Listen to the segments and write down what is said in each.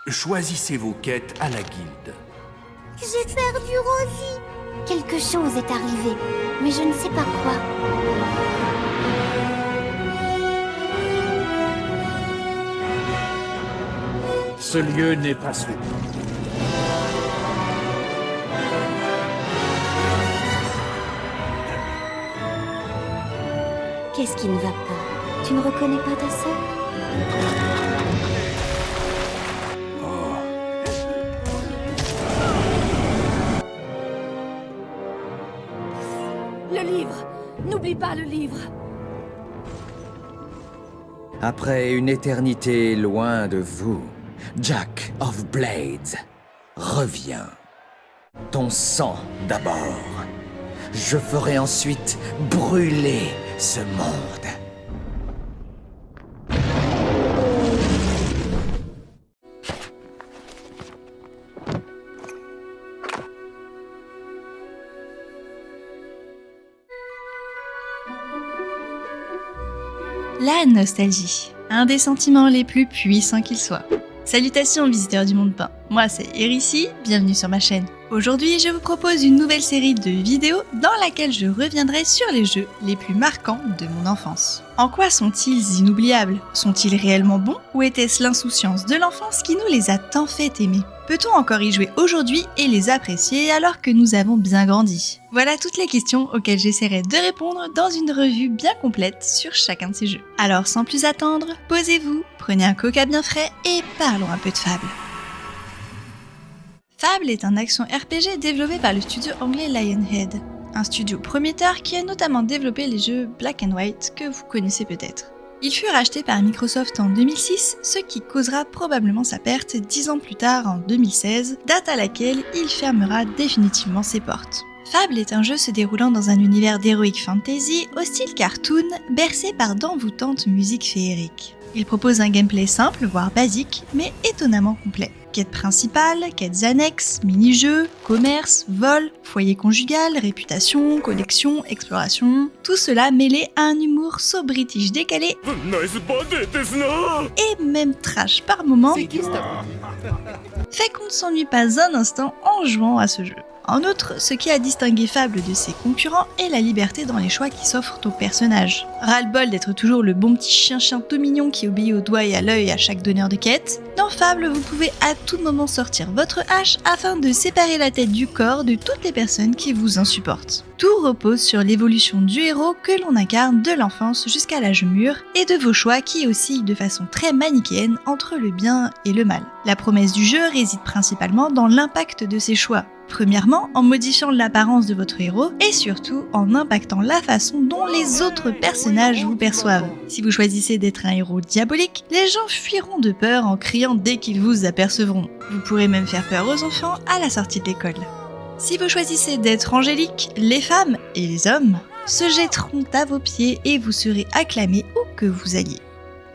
Choisissez vos quêtes à la guilde. J'ai perdu Rosie. Quelque chose est arrivé, mais je ne sais pas quoi. Ce lieu n'est pas sûr. Qu'est-ce qui ne va pas? Tu ne reconnais pas ta sœur? Le livre! N'oublie pas le livre! Après une éternité loin de vous, Jack of Blades revient. Ton sang d'abord. Je ferai ensuite brûler ce monde. La nostalgie, un des sentiments les plus puissants qu'il soit. Salutations visiteurs du monde peint, moi c'est Erici, bienvenue sur ma chaîne. Aujourd'hui je vous propose une nouvelle série de vidéos dans laquelle je reviendrai sur les jeux les plus marquants de mon enfance. En quoi sont-ils inoubliables? Sont-ils réellement bons? Ou était-ce l'insouciance de l'enfance qui nous les a tant fait aimer? Peut-on encore y jouer aujourd'hui et les apprécier alors que nous avons bien grandi? Voilà toutes les questions auxquelles j'essaierai de répondre dans une revue bien complète sur chacun de ces jeux. Alors sans plus attendre, posez-vous, prenez un coca bien frais et parlons un peu de Fable. Fable est un action RPG développé par le studio anglais Lionhead, un studio prometteur qui a notamment développé les jeux Black and White que vous connaissez peut-être. Il fut racheté par Microsoft en 2006, ce qui causera probablement sa perte 10 ans plus tard en 2016, date à laquelle il fermera définitivement ses portes. Fable est un jeu se déroulant dans un univers d'heroic fantasy au style cartoon, bercé par d'envoûtantes musiques féeriques. Il propose un gameplay simple, voire basique, mais étonnamment complet. Quêtes principales, quêtes annexes, mini-jeux, commerce, vol, foyer conjugal, réputation, collection, exploration, tout cela mêlé à un humour so-british décalé et même trash par moments, fait qu'on ne s'ennuie pas un instant en jouant à ce jeu. En outre, ce qui a distingué Fable de ses concurrents est la liberté dans les choix qui s'offrent aux personnages. Ras-le-bol d'être toujours le bon petit chien-chien tout mignon qui obéit au doigt et à l'œil à chaque donneur de quête. Dans Fable, vous pouvez à tout moment sortir votre hache afin de séparer la tête du corps de toutes les personnes qui vous insupportent. Tout repose sur l'évolution du héros que l'on incarne de l'enfance jusqu'à l'âge mûr et de vos choix qui oscillent de façon très manichéenne entre le bien et le mal. La promesse du jeu réside principalement dans l'impact de ces choix. Premièrement, en modifiant l'apparence de votre héros et surtout en impactant la façon dont les autres personnages vous perçoivent. Si vous choisissez d'être un héros diabolique, les gens fuiront de peur en criant dès qu'ils vous apercevront. Vous pourrez même faire peur aux enfants à la sortie de l'école. Si vous choisissez d'être angélique, les femmes et les hommes se jetteront à vos pieds et vous serez acclamés où que vous alliez.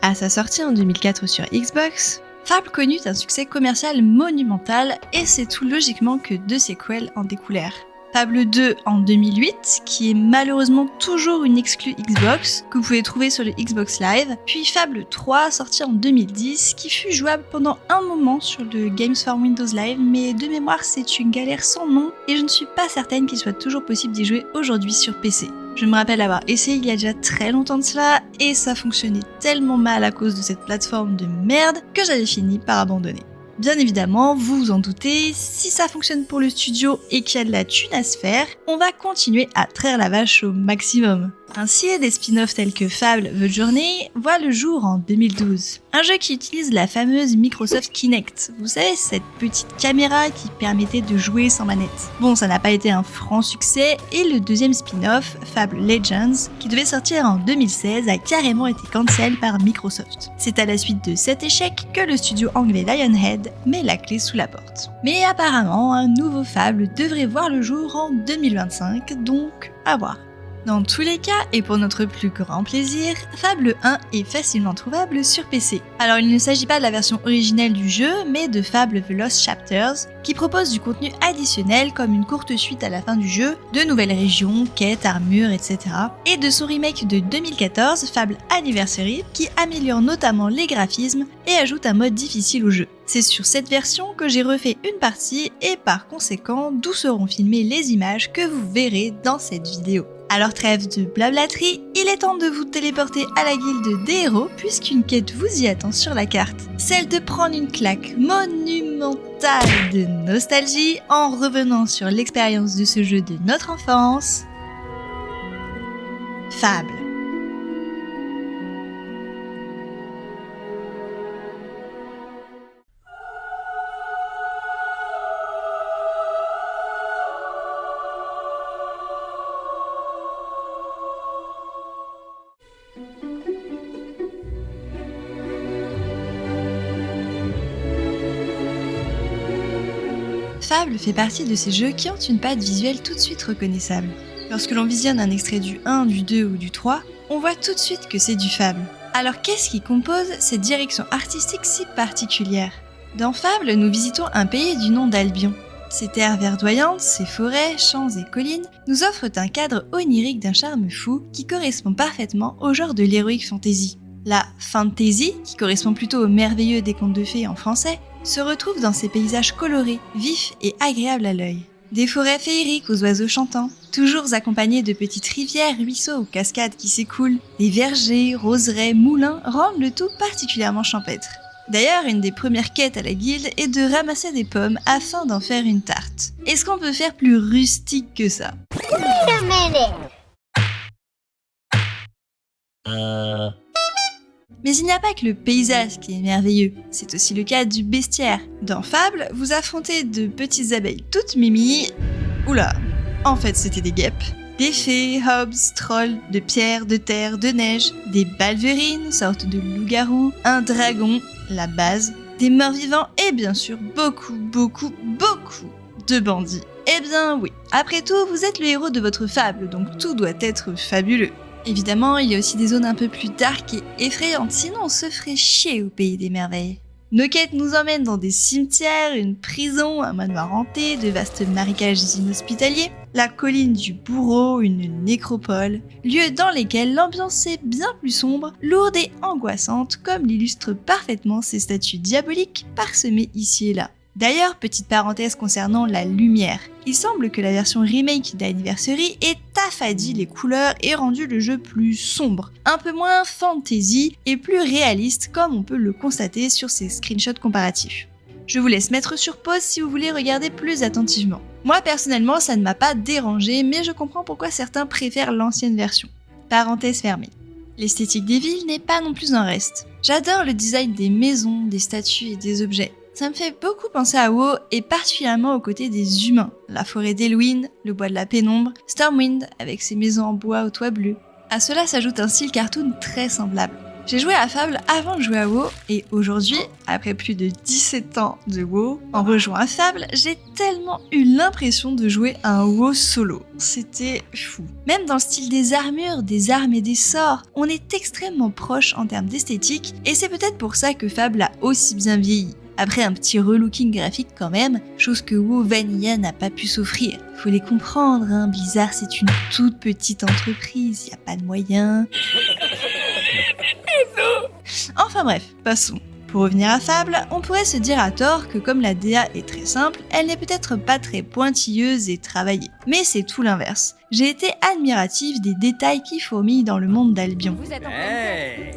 À sa sortie en 2004 sur Xbox, Fable connut un succès commercial monumental et c'est tout logiquement que deux sequels en découlèrent. Fable 2 en 2008, qui est malheureusement toujours une exclue Xbox, que vous pouvez trouver sur le Xbox Live, puis Fable 3 sorti en 2010, qui fut jouable pendant un moment sur le Games for Windows Live, mais de mémoire c'est une galère sans nom et je ne suis pas certaine qu'il soit toujours possible d'y jouer aujourd'hui sur PC. Je me rappelle avoir essayé il y a déjà très longtemps de cela et ça fonctionnait tellement mal à cause de cette plateforme de merde que j'avais fini par abandonner. Bien évidemment, vous vous en doutez, si ça fonctionne pour le studio et qu'il y a de la thune à se faire, on va continuer à traire la vache au maximum. Ainsi, des spin-offs tels que Fable The Journey voient le jour en 2012. Un jeu qui utilise la fameuse Microsoft Kinect. Vous savez, cette petite caméra qui permettait de jouer sans manette. Bon, ça n'a pas été un franc succès et le deuxième spin-off, Fable Legends, qui devait sortir en 2016, a carrément été cancel par Microsoft. C'est à la suite de cet échec que le studio anglais Lionhead met la clé sous la porte. Mais apparemment, un nouveau Fable devrait voir le jour en 2025, donc à voir. Dans tous les cas, et pour notre plus grand plaisir, Fable 1 est facilement trouvable sur PC. Alors il ne s'agit pas de la version originelle du jeu, mais de Fable The Lost Chapters, qui propose du contenu additionnel comme une courte suite à la fin du jeu, de nouvelles régions, quêtes, armures, etc. Et de son remake de 2014, Fable Anniversary, qui améliore notamment les graphismes et ajoute un mode difficile au jeu. C'est sur cette version que j'ai refait une partie et par conséquent d'où seront filmées les images que vous verrez dans cette vidéo. Alors trêve de blablaterie, il est temps de vous téléporter à la guilde des héros puisqu'une quête vous y attend sur la carte. Celle de prendre une claque monumentale de nostalgie en revenant sur l'expérience de ce jeu de notre enfance. Fable. Fable fait partie de ces jeux qui ont une patte visuelle tout de suite reconnaissable. Lorsque l'on visionne un extrait du 1, du 2 ou du 3, on voit tout de suite que c'est du Fable. Alors qu'est-ce qui compose cette direction artistique si particulière ? Dans Fable, nous visitons un pays du nom d'Albion. Ses terres verdoyantes, ses forêts, champs et collines nous offrent un cadre onirique d'un charme fou qui correspond parfaitement au genre de l'heroic fantasy. La fantasy, qui correspond plutôt au merveilleux des contes de fées en français, se retrouve dans ces paysages colorés, vifs et agréables à l'œil. Des forêts féeriques aux oiseaux chantants, toujours accompagnées de petites rivières, ruisseaux ou cascades qui s'écoulent, des vergers, roseraies, moulins rendent le tout particulièrement champêtre. D'ailleurs, une des premières quêtes à la guilde est de ramasser des pommes afin d'en faire une tarte. Est-ce qu'on peut faire plus rustique que ça ? Mais il n'y a pas que le paysage qui est merveilleux, c'est aussi le cas du bestiaire. Dans Fable, vous affrontez de petites abeilles toutes mimi... Oula, en fait c'était des guêpes. Des fées, hobs, trolls, de pierre, de terre, de neige, des balverines, sorte de loup-garou, un dragon, la base, des morts-vivants et bien sûr beaucoup de bandits. Eh bien oui, après tout, vous êtes le héros de votre fable, donc tout doit être fabuleux. Évidemment, il y a aussi des zones un peu plus dark et effrayantes, sinon on se ferait chier au pays des merveilles. Nos quêtes nous emmènent dans des cimetières, une prison, un manoir hanté, de vastes marécages inhospitaliers, la colline du bourreau, une nécropole, lieux dans lesquels l'ambiance est bien plus sombre, lourde et angoissante, comme l'illustrent parfaitement ces statues diaboliques parsemées ici et là. D'ailleurs, petite parenthèse concernant la lumière, il semble que la version remake d'Anniversary ait affadi les couleurs et rendu le jeu plus sombre, un peu moins fantasy et plus réaliste comme on peut le constater sur ces screenshots comparatifs. Je vous laisse mettre sur pause si vous voulez regarder plus attentivement. Moi personnellement ça ne m'a pas dérangé mais je comprends pourquoi certains préfèrent l'ancienne version. Parenthèse fermée. L'esthétique des villes n'est pas non plus en reste. J'adore le design des maisons, des statues et des objets. Ça me fait beaucoup penser à WoW et particulièrement aux côtés des humains. La forêt d'Elwyn, le bois de la pénombre, Stormwind avec ses maisons en bois au toit bleu. À cela s'ajoute un style cartoon très semblable. J'ai joué à Fable avant de jouer à WoW et aujourd'hui, après plus de 17 ans de WoW, en rejoignant à Fable, j'ai tellement eu l'impression de jouer à un WoW solo. C'était fou. Même dans le style des armures, des armes et des sorts, on est extrêmement proche en termes d'esthétique et c'est peut-être pour ça que Fable a aussi bien vieilli. Après un petit relooking graphique quand même, chose que WoW Vanilla n'a pas pu s'offrir. Faut les comprendre, hein, Blizzard c'est une toute petite entreprise, y a pas de moyens. Enfin bref, passons. Pour revenir à Fable, on pourrait se dire à tort que comme la DA est très simple, elle n'est peut-être pas très pointilleuse et travaillée. Mais c'est tout l'inverse. J'ai été admirative des détails qui fourmillent dans le monde d'Albion.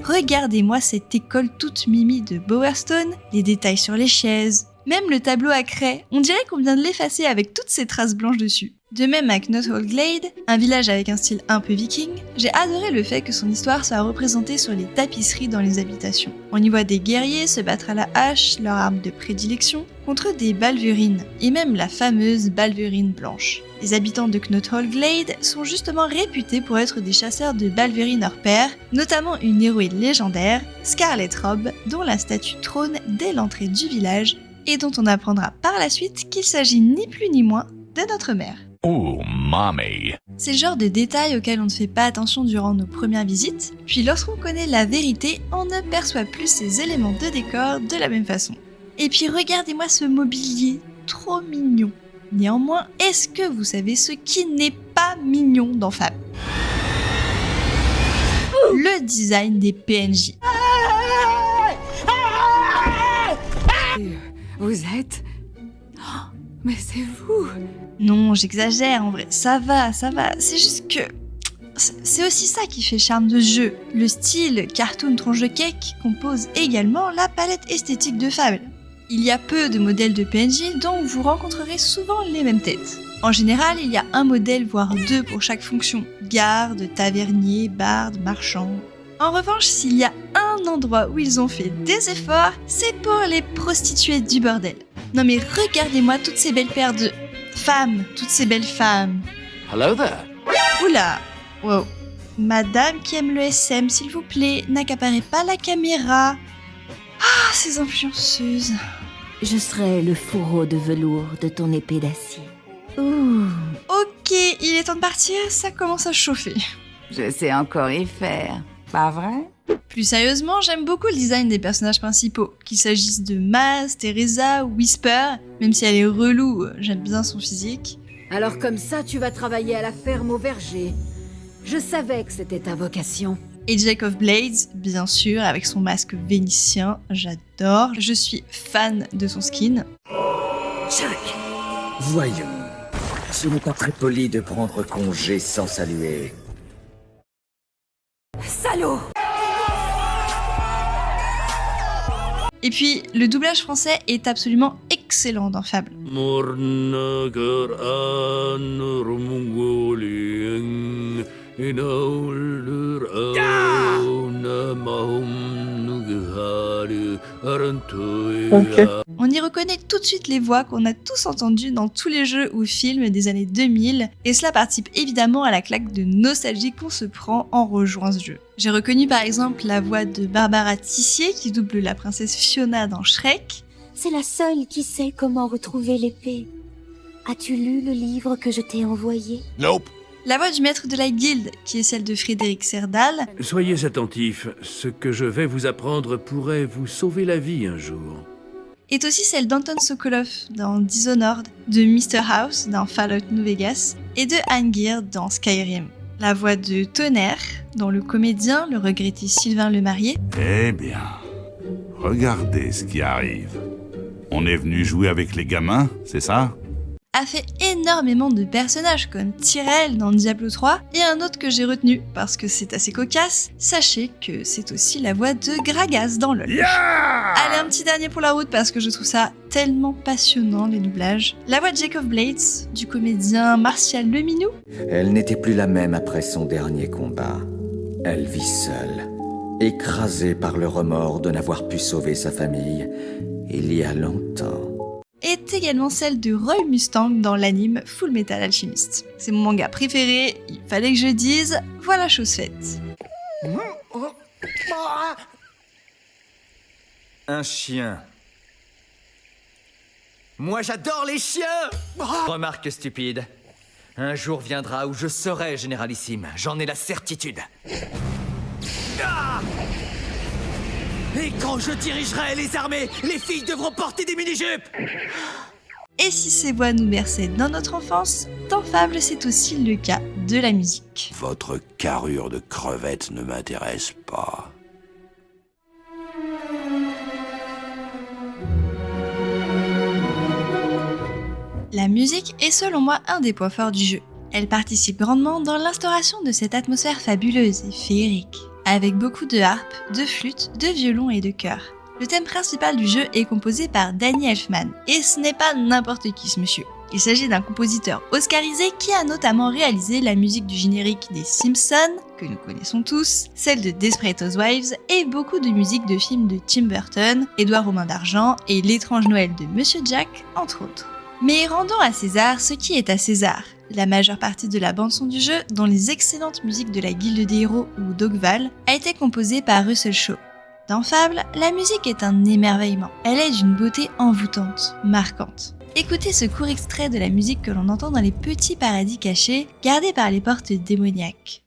Regardez-moi cette école toute mimi de Bowerstone, les détails sur les chaises, même le tableau à craie, on dirait qu'on vient de l'effacer avec toutes ces traces blanches dessus. De même à Knothole Glade, un village avec un style un peu viking, j'ai adoré le fait que son histoire soit représentée sur les tapisseries dans les habitations. On y voit des guerriers se battre à la hache, leur arme de prédilection, contre des balverines, et même la fameuse balverine blanche. Les habitants de Knothole Glade sont justement réputés pour être des chasseurs de balverines hors pair, notamment une héroïne légendaire, Scarlet Robe, dont la statue trône dès l'entrée du village, et dont on apprendra par la suite qu'il s'agit ni plus ni moins de notre mère. Oh, mommy. C'est le genre de détail auquel on ne fait pas attention durant nos premières visites, puis lorsqu'on connaît la vérité, on ne perçoit plus ces éléments de décor de la même façon. Et puis regardez-moi ce mobilier, trop mignon. Néanmoins, est-ce que vous savez ce qui n'est pas mignon dans Fable ? Le design des PNJ. Vous êtes... Oh, mais c'est vous. Non, j'exagère en vrai, ça va, c'est juste que... C'est aussi ça qui fait le charme de ce jeu. Le style cartoon tronche de cake compose également la palette esthétique de Fable. Il y a peu de modèles de PNJ dont vous rencontrerez souvent les mêmes têtes. En général, il y a un modèle voire deux pour chaque fonction. Garde, tavernier, barde, marchand... En revanche, s'il y a un endroit où ils ont fait des efforts, c'est pour les prostituées du bordel. Non mais regardez-moi toutes ces belles paires de femmes, toutes ces belles femmes. Hello there. Oula, wow. Madame qui aime le SM, s'il vous plaît, n'accaparez pas la caméra. Ah, ces influenceuses. Je serai le fourreau de velours de ton épée d'acier. Ouh, Ok, il est temps de partir, ça commence à chauffer. je sais encore y faire. Pas vrai? Plus sérieusement, j'aime beaucoup le design des personnages principaux, qu'il s'agisse de Maz, Teresa ou Whisper, même si elle est relou, j'aime bien son physique. Alors comme ça, tu vas travailler à la ferme au verger. Je savais que c'était ta vocation. Et Jack of Blades, bien sûr, avec son masque vénitien, j'adore. Je suis fan de son skin. Jack, voyons. Ce n'est pas très poli de prendre congé sans saluer. Salaud! Et puis, le doublage français est absolument excellent dans Fable. On y reconnaît tout de suite les voix qu'on a tous entendues dans tous les jeux ou films des années 2000, et cela participe évidemment à la claque de nostalgie qu'on se prend en rejoignant ce jeu. J'ai reconnu par exemple la voix de Barbara Tissier qui double la princesse Fiona dans Shrek. C'est la seule qui sait comment retrouver l'épée. As-tu lu le livre que je t'ai envoyé? Nope. La voix du maître de la guilde, qui est celle de Frédéric Serdal. Soyez attentifs, ce que je vais vous apprendre pourrait vous sauver la vie un jour. Est aussi celle d'Anton Sokolov dans Dishonored, de Mr. House dans Fallout New Vegas et de Angear dans Skyrim. La voix de Tonnerre dans Le Comédien, le regretté Sylvain Lemarié. Eh bien, regardez ce qui arrive. On est venu jouer avec les gamins, c'est ça? A fait énormément de personnages comme Tyrell dans Diablo 3 et un autre que j'ai retenu parce que c'est assez cocasse, sachez que c'est aussi la voix de Gragas dans LoL. Allez, un petit dernier pour la route parce que je trouve ça tellement passionnant les doublages. La voix de Jack of Blades, du comédien Martial Leminou. Elle n'était plus la même après son dernier combat. Elle vit seule, écrasée par le remords de n'avoir pu sauver sa famille il y a longtemps. Est également celle de Roy Mustang dans l'anime Full Metal Alchemist. C'est mon manga préféré, il fallait que je dise, voilà chose faite. Un chien. Moi j'adore les chiens. Remarque stupide. Un jour viendra où je serai généralissime, j'en ai la certitude. Et quand je dirigerai les armées, les filles devront porter des mini-jupes. Et si ces voix nous berçaient dans notre enfance, dans Fable c'est aussi le cas de la musique. Votre carrure de crevette ne m'intéresse pas. La musique est selon moi un des points forts du jeu. Elle participe grandement dans l'instauration de cette atmosphère fabuleuse et féerique, avec beaucoup de harpes, de flûtes, de violons et de chœurs. Le thème principal du jeu est composé par Danny Elfman, et ce n'est pas n'importe qui ce monsieur. Il s'agit d'un compositeur oscarisé qui a notamment réalisé la musique du générique des Simpsons, que nous connaissons tous, celle de Desperate Housewives et beaucoup de musiques de films de Tim Burton, Édouard aux mains d'argent et L'étrange Noël de Monsieur Jack, entre autres. Mais rendons à César ce qui est à César. La majeure partie de la bande-son du jeu, dont les excellentes musiques de la Guilde des Héros ou Dogval, a été composée par Russell Shaw. Dans Fable, la musique est un émerveillement. Elle est d'une beauté envoûtante, marquante. écoutez ce court extrait de la musique que l'on entend dans les petits paradis cachés, gardés par les portes démoniaques.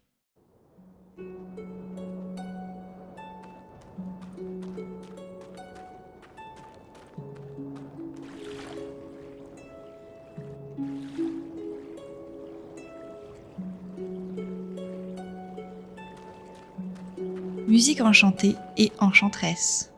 Musique enchantée et enchanteresse.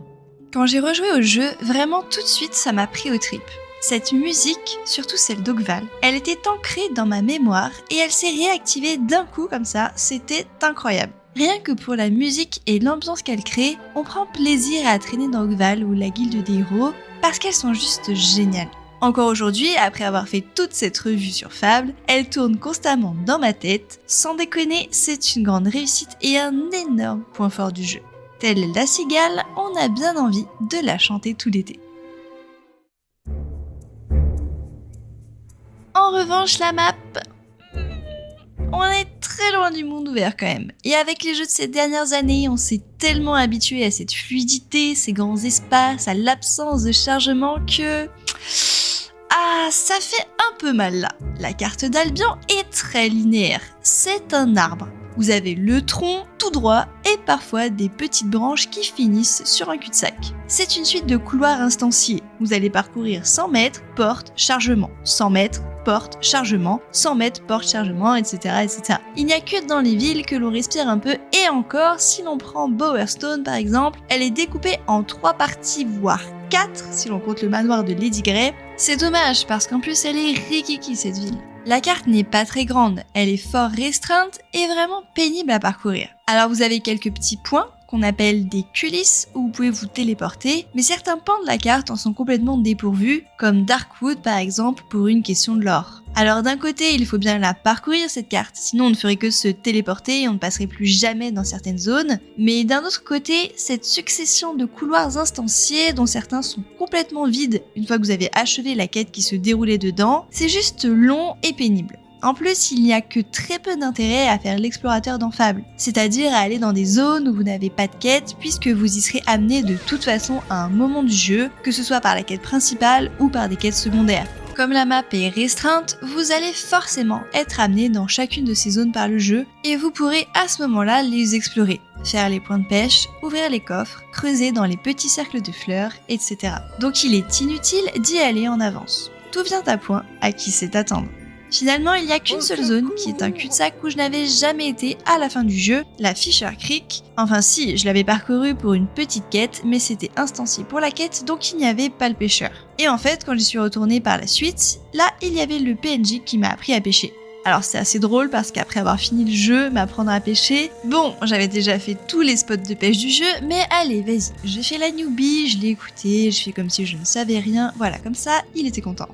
Quand j'ai rejoué au jeu, vraiment tout de suite ça m'a pris aux tripes. Cette musique, surtout celle d'Ogval, elle était ancrée dans ma mémoire et elle s'est réactivée d'un coup comme ça, c'était incroyable. Rien que pour la musique et l'ambiance qu'elle crée, on prend plaisir à traîner dans Ogval ou la guilde des héros parce qu'elles sont juste géniales. Encore aujourd'hui, après avoir fait toute cette revue sur Fable, elle tourne constamment dans ma tête. Sans déconner, c'est une grande réussite et un énorme point fort du jeu. Telle la cigale, on a bien envie de la chanter tout l'été. En revanche, la map, on est très loin du monde ouvert quand même. Et avec les jeux de ces dernières années, on s'est tellement habitué à cette fluidité, ces grands espaces, à l'absence de chargement que... Ah, ça fait un peu mal là. La carte d'Albion est très linéaire. C'est un arbre. Vous avez le tronc tout droit et parfois des petites branches qui finissent sur un cul-de-sac. C'est une suite de couloirs instanciés. Vous allez parcourir 100 mètres, porte, chargement. 100 mètres, porte, chargement. 100 mètres, porte, chargement, etc., etc. Il n'y a que dans les villes que l'on respire un peu et encore, si l'on prend Bowerstone par exemple, elle est découpée en 3 parties, voire 4 si l'on compte le manoir de Lady Grey. C'est dommage parce qu'en plus elle est rikiki cette ville. La carte n'est pas très grande, elle est fort restreinte et vraiment pénible à parcourir. Alors vous avez quelques petits points qu'on appelle des coulisses où vous pouvez vous téléporter, mais certains pans de la carte en sont complètement dépourvus, comme Darkwood par exemple pour une question de lore. Alors d'un côté, il faut bien la parcourir cette carte, sinon on ne ferait que se téléporter et on ne passerait plus jamais dans certaines zones, mais d'un autre côté, cette succession de couloirs instanciés dont certains sont complètement vides une fois que vous avez achevé la quête qui se déroulait dedans, c'est juste long et pénible. En plus, il n'y a que très peu d'intérêt à faire l'explorateur dans Fable, c'est-à-dire à aller dans des zones où vous n'avez pas de quête puisque vous y serez amené de toute façon à un moment du jeu, que ce soit par la quête principale ou par des quêtes secondaires. Comme la map est restreinte, vous allez forcément être amené dans chacune de ces zones par le jeu et vous pourrez à ce moment-là les explorer, faire les points de pêche, ouvrir les coffres, creuser dans les petits cercles de fleurs, etc. Donc il est inutile d'y aller en avance. Tout vient à point à qui sait attendre. Finalement, il n'y a qu'une seule zone qui est un cul-de-sac où je n'avais jamais été à la fin du jeu, la Fisher Creek. Enfin si, je l'avais parcouru pour une petite quête, mais c'était instancié pour la quête, donc il n'y avait pas le pêcheur. Et en fait, quand j'y suis retournée par la suite, là, il y avait le PNJ qui m'a appris à pêcher. Alors c'est assez drôle parce qu'après avoir fini le jeu, m'apprendre à pêcher, bon, j'avais déjà fait tous les spots de pêche du jeu, mais allez, vas-y, j'ai fait la newbie, je l'ai écouté, je fais comme si je ne savais rien, voilà, comme ça, il était content.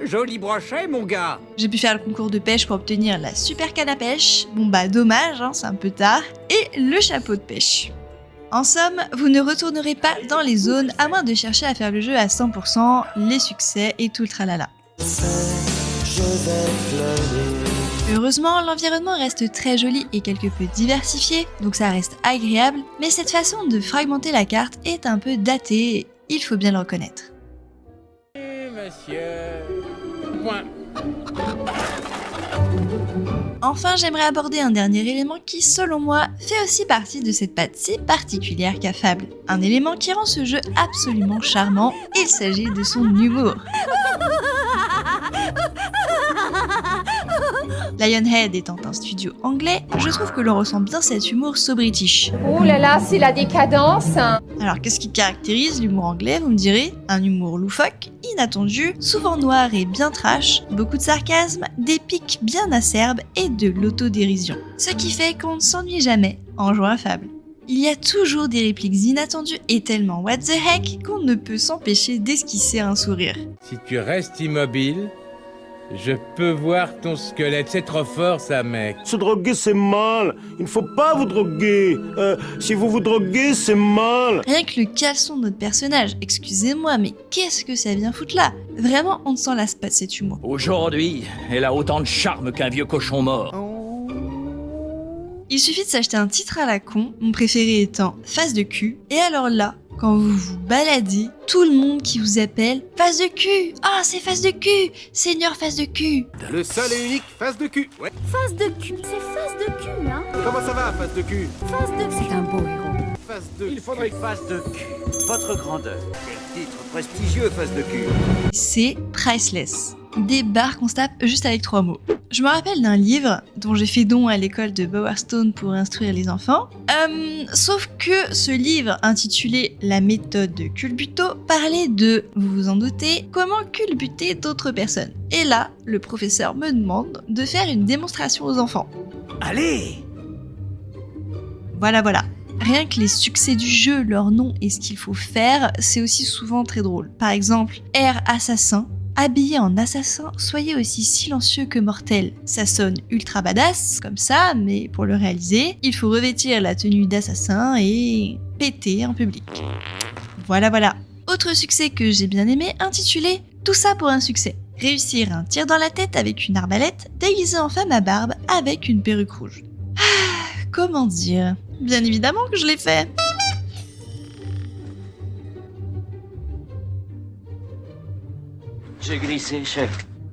Joli brochet, mon gars. J'ai pu faire le concours de pêche pour obtenir la super canne à pêche, bon bah dommage, hein, c'est un peu tard, et le chapeau de pêche. En somme, vous ne retournerez pas dans les zones à moins de chercher à faire le jeu à 100%, les succès et tout le tralala. Heureusement, l'environnement reste très joli et quelque peu diversifié, donc ça reste agréable, mais cette façon de fragmenter la carte est un peu datée, il faut bien le reconnaître. Monsieur... Point. Enfin, j'aimerais aborder un dernier élément qui, selon moi, fait aussi partie de cette patte si particulière qu'a Fable. Un élément qui rend ce jeu absolument charmant, il s'agit de son humour. Lionhead étant un studio anglais, je trouve que l'on ressent bien cet humour so british. Oh là là, c'est la décadence. Alors qu'est-ce qui caractérise l'humour anglais, vous me direz? Un humour loufoque, inattendu, souvent noir et bien trash, beaucoup de sarcasme, des pics bien acerbes et de l'autodérision. Ce qui fait qu'on ne s'ennuie jamais en jouant à Fable. Il y a toujours des répliques inattendues et tellement what the heck qu'on ne peut s'empêcher d'esquisser un sourire. Si tu restes immobile, je peux voir ton squelette. C'est trop fort, ça, mec. Se droguer, c'est mal. Il ne faut pas vous droguer. Si vous vous droguez, c'est mal. Rien que le caleçon de notre personnage, excusez-moi, mais qu'est-ce que ça vient foutre là? Vraiment, on ne s'en lasse pas de cet humour. Aujourd'hui, elle a autant de charme qu'un vieux cochon mort. Il suffit de s'acheter un titre à la con, mon préféré étant Face de cul, et alors là, quand vous vous baladez, tout le monde qui vous appelle face de cul. Ah, c'est face de cul, Seigneur face de cul. Le seul et unique face de cul. Ouais. Face de cul, c'est face de cul, hein. Comment ça va, face de cul? Face de cul. C'est un beau héros. Face de Il faudrait face de cul. Votre grandeur. Quel titre prestigieux, face de cul. C'est priceless. Des barres qu'on se tape juste avec 3 mots. Je me rappelle d'un livre dont j'ai fait don à l'école de Bowerstone pour instruire les enfants. Sauf que ce livre, intitulé La méthode de culbuto, parlait de, vous vous en doutez, comment culbuter d'autres personnes. Et là, le professeur me demande de faire une démonstration aux enfants. Allez! Voilà. Rien que les succès du jeu, leur nom et ce qu'il faut faire, c'est aussi souvent très drôle. Par exemple, R assassin. Habillé en assassin, soyez aussi silencieux que mortel. Ça sonne ultra badass, comme ça, mais pour le réaliser, il faut revêtir la tenue d'assassin et péter en public. Voilà. Autre succès que j'ai bien aimé, intitulé « Tout ça pour un succès ». Réussir un tir dans la tête avec une arbalète, déguisée en femme à barbe avec une perruque rouge. Comment dire? Bien évidemment que je l'ai fait. J'ai glissé, chef.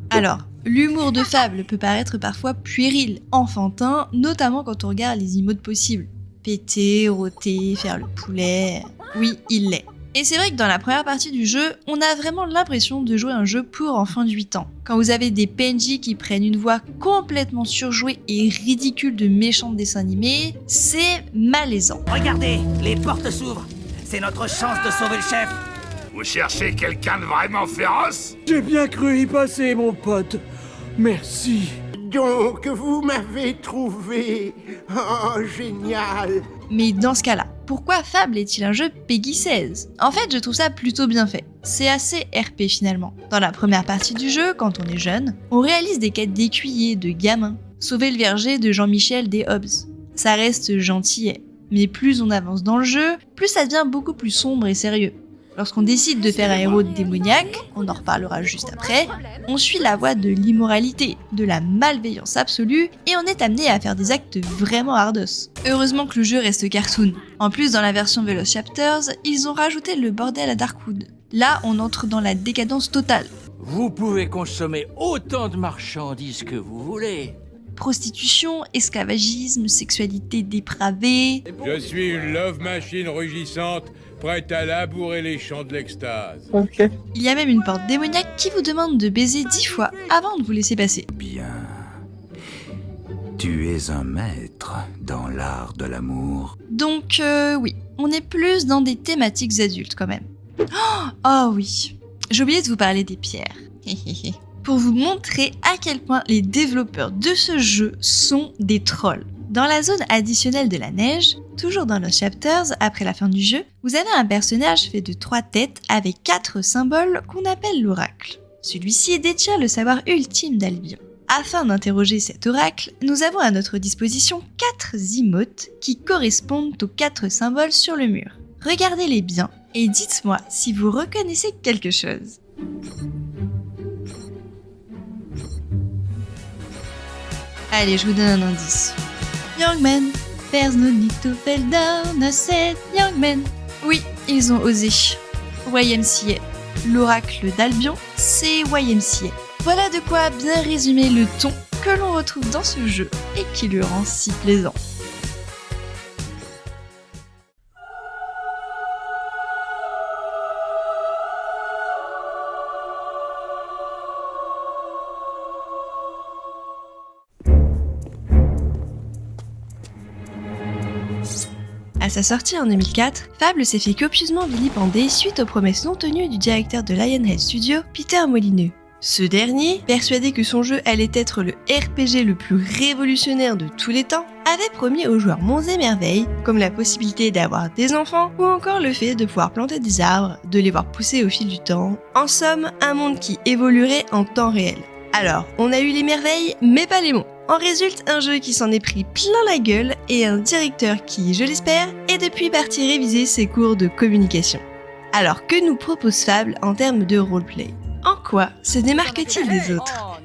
Alors, l'humour de Fable peut paraître parfois puéril, enfantin, notamment quand on regarde les emotes possibles. Péter, rôter, faire le poulet... Oui, il l'est. Et c'est vrai que dans la première partie du jeu, on a vraiment l'impression de jouer un jeu pour enfants de 8 ans. Quand vous avez des PNJ qui prennent une voix complètement surjouée et ridicule de méchants de dessins animés, c'est malaisant. Regardez, les portes s'ouvrent. C'est notre chance de sauver le chef. Vous cherchez quelqu'un de vraiment féroce? J'ai bien cru y passer, mon pote. Merci. Donc, vous m'avez trouvé. Oh, génial. Mais dans ce cas-là, pourquoi Fable est-il un jeu Peggy 16 ? En fait, je trouve ça plutôt bien fait. C'est assez RP finalement. Dans la première partie du jeu, quand on est jeune, on réalise des quêtes d'écuyer, de gamins. Sauver le verger de Jean-Michel des Hobbes. Ça reste gentillet. Mais plus on avance dans le jeu, plus ça devient beaucoup plus sombre et sérieux. Lorsqu'on décide de faire un héros démoniaque, on en reparlera juste après, on suit la voie de l'immoralité, de la malveillance absolue, et on est amené à faire des actes vraiment hardos. Heureusement que le jeu reste cartoon. En plus, dans la version Veloce Chapters, ils ont rajouté le bordel à Darkwood. Là, on entre dans la décadence totale. Vous pouvez consommer autant de marchandises que vous voulez. Prostitution, esclavagisme, sexualité dépravée... Je suis une love machine rugissante, prête à labourer les champs de l'extase. Okay. Il y a même une porte démoniaque qui vous demande de baiser 10 fois avant de vous laisser passer. Bien. Tu es un maître dans l'art de l'amour. Donc oui, on est plus dans des thématiques adultes quand même. Oh oui, j'ai oublié de vous parler des pierres. Pour vous montrer à quel point les développeurs de ce jeu sont des trolls. Dans la zone additionnelle de la neige, toujours dans Lost Chapters, après la fin du jeu, vous avez un personnage fait de 3 têtes avec 4 symboles qu'on appelle l'oracle. Celui-ci détient le savoir ultime d'Albion. Afin d'interroger cet oracle, nous avons à notre disposition 4 emotes qui correspondent aux 4 symboles sur le mur. Regardez-les bien et dites-moi si vous reconnaissez quelque chose. Allez, je vous donne un indice. Young men, there's no need to fall down, I said young men. Oui, ils ont osé. YMCA. L'oracle d'Albion, c'est YMCA. Voilà de quoi bien résumer le ton que l'on retrouve dans ce jeu et qui le rend si plaisant. À sa sortie en 2004, Fable s'est fait copieusement vilipender suite aux promesses non tenues du directeur de Lionhead Studio, Peter Molyneux. Ce dernier, persuadé que son jeu allait être le RPG le plus révolutionnaire de tous les temps, avait promis aux joueurs monts et merveilles, comme la possibilité d'avoir des enfants ou encore le fait de pouvoir planter des arbres, de les voir pousser au fil du temps. En somme, un monde qui évoluerait en temps réel. Alors, on a eu les merveilles, mais pas les monts. En résulte un jeu qui s'en est pris plein la gueule et un directeur qui, je l'espère, est depuis parti réviser ses cours de communication. Alors que nous propose Fable en termes de roleplay ? En quoi se démarque-t-il des autres ?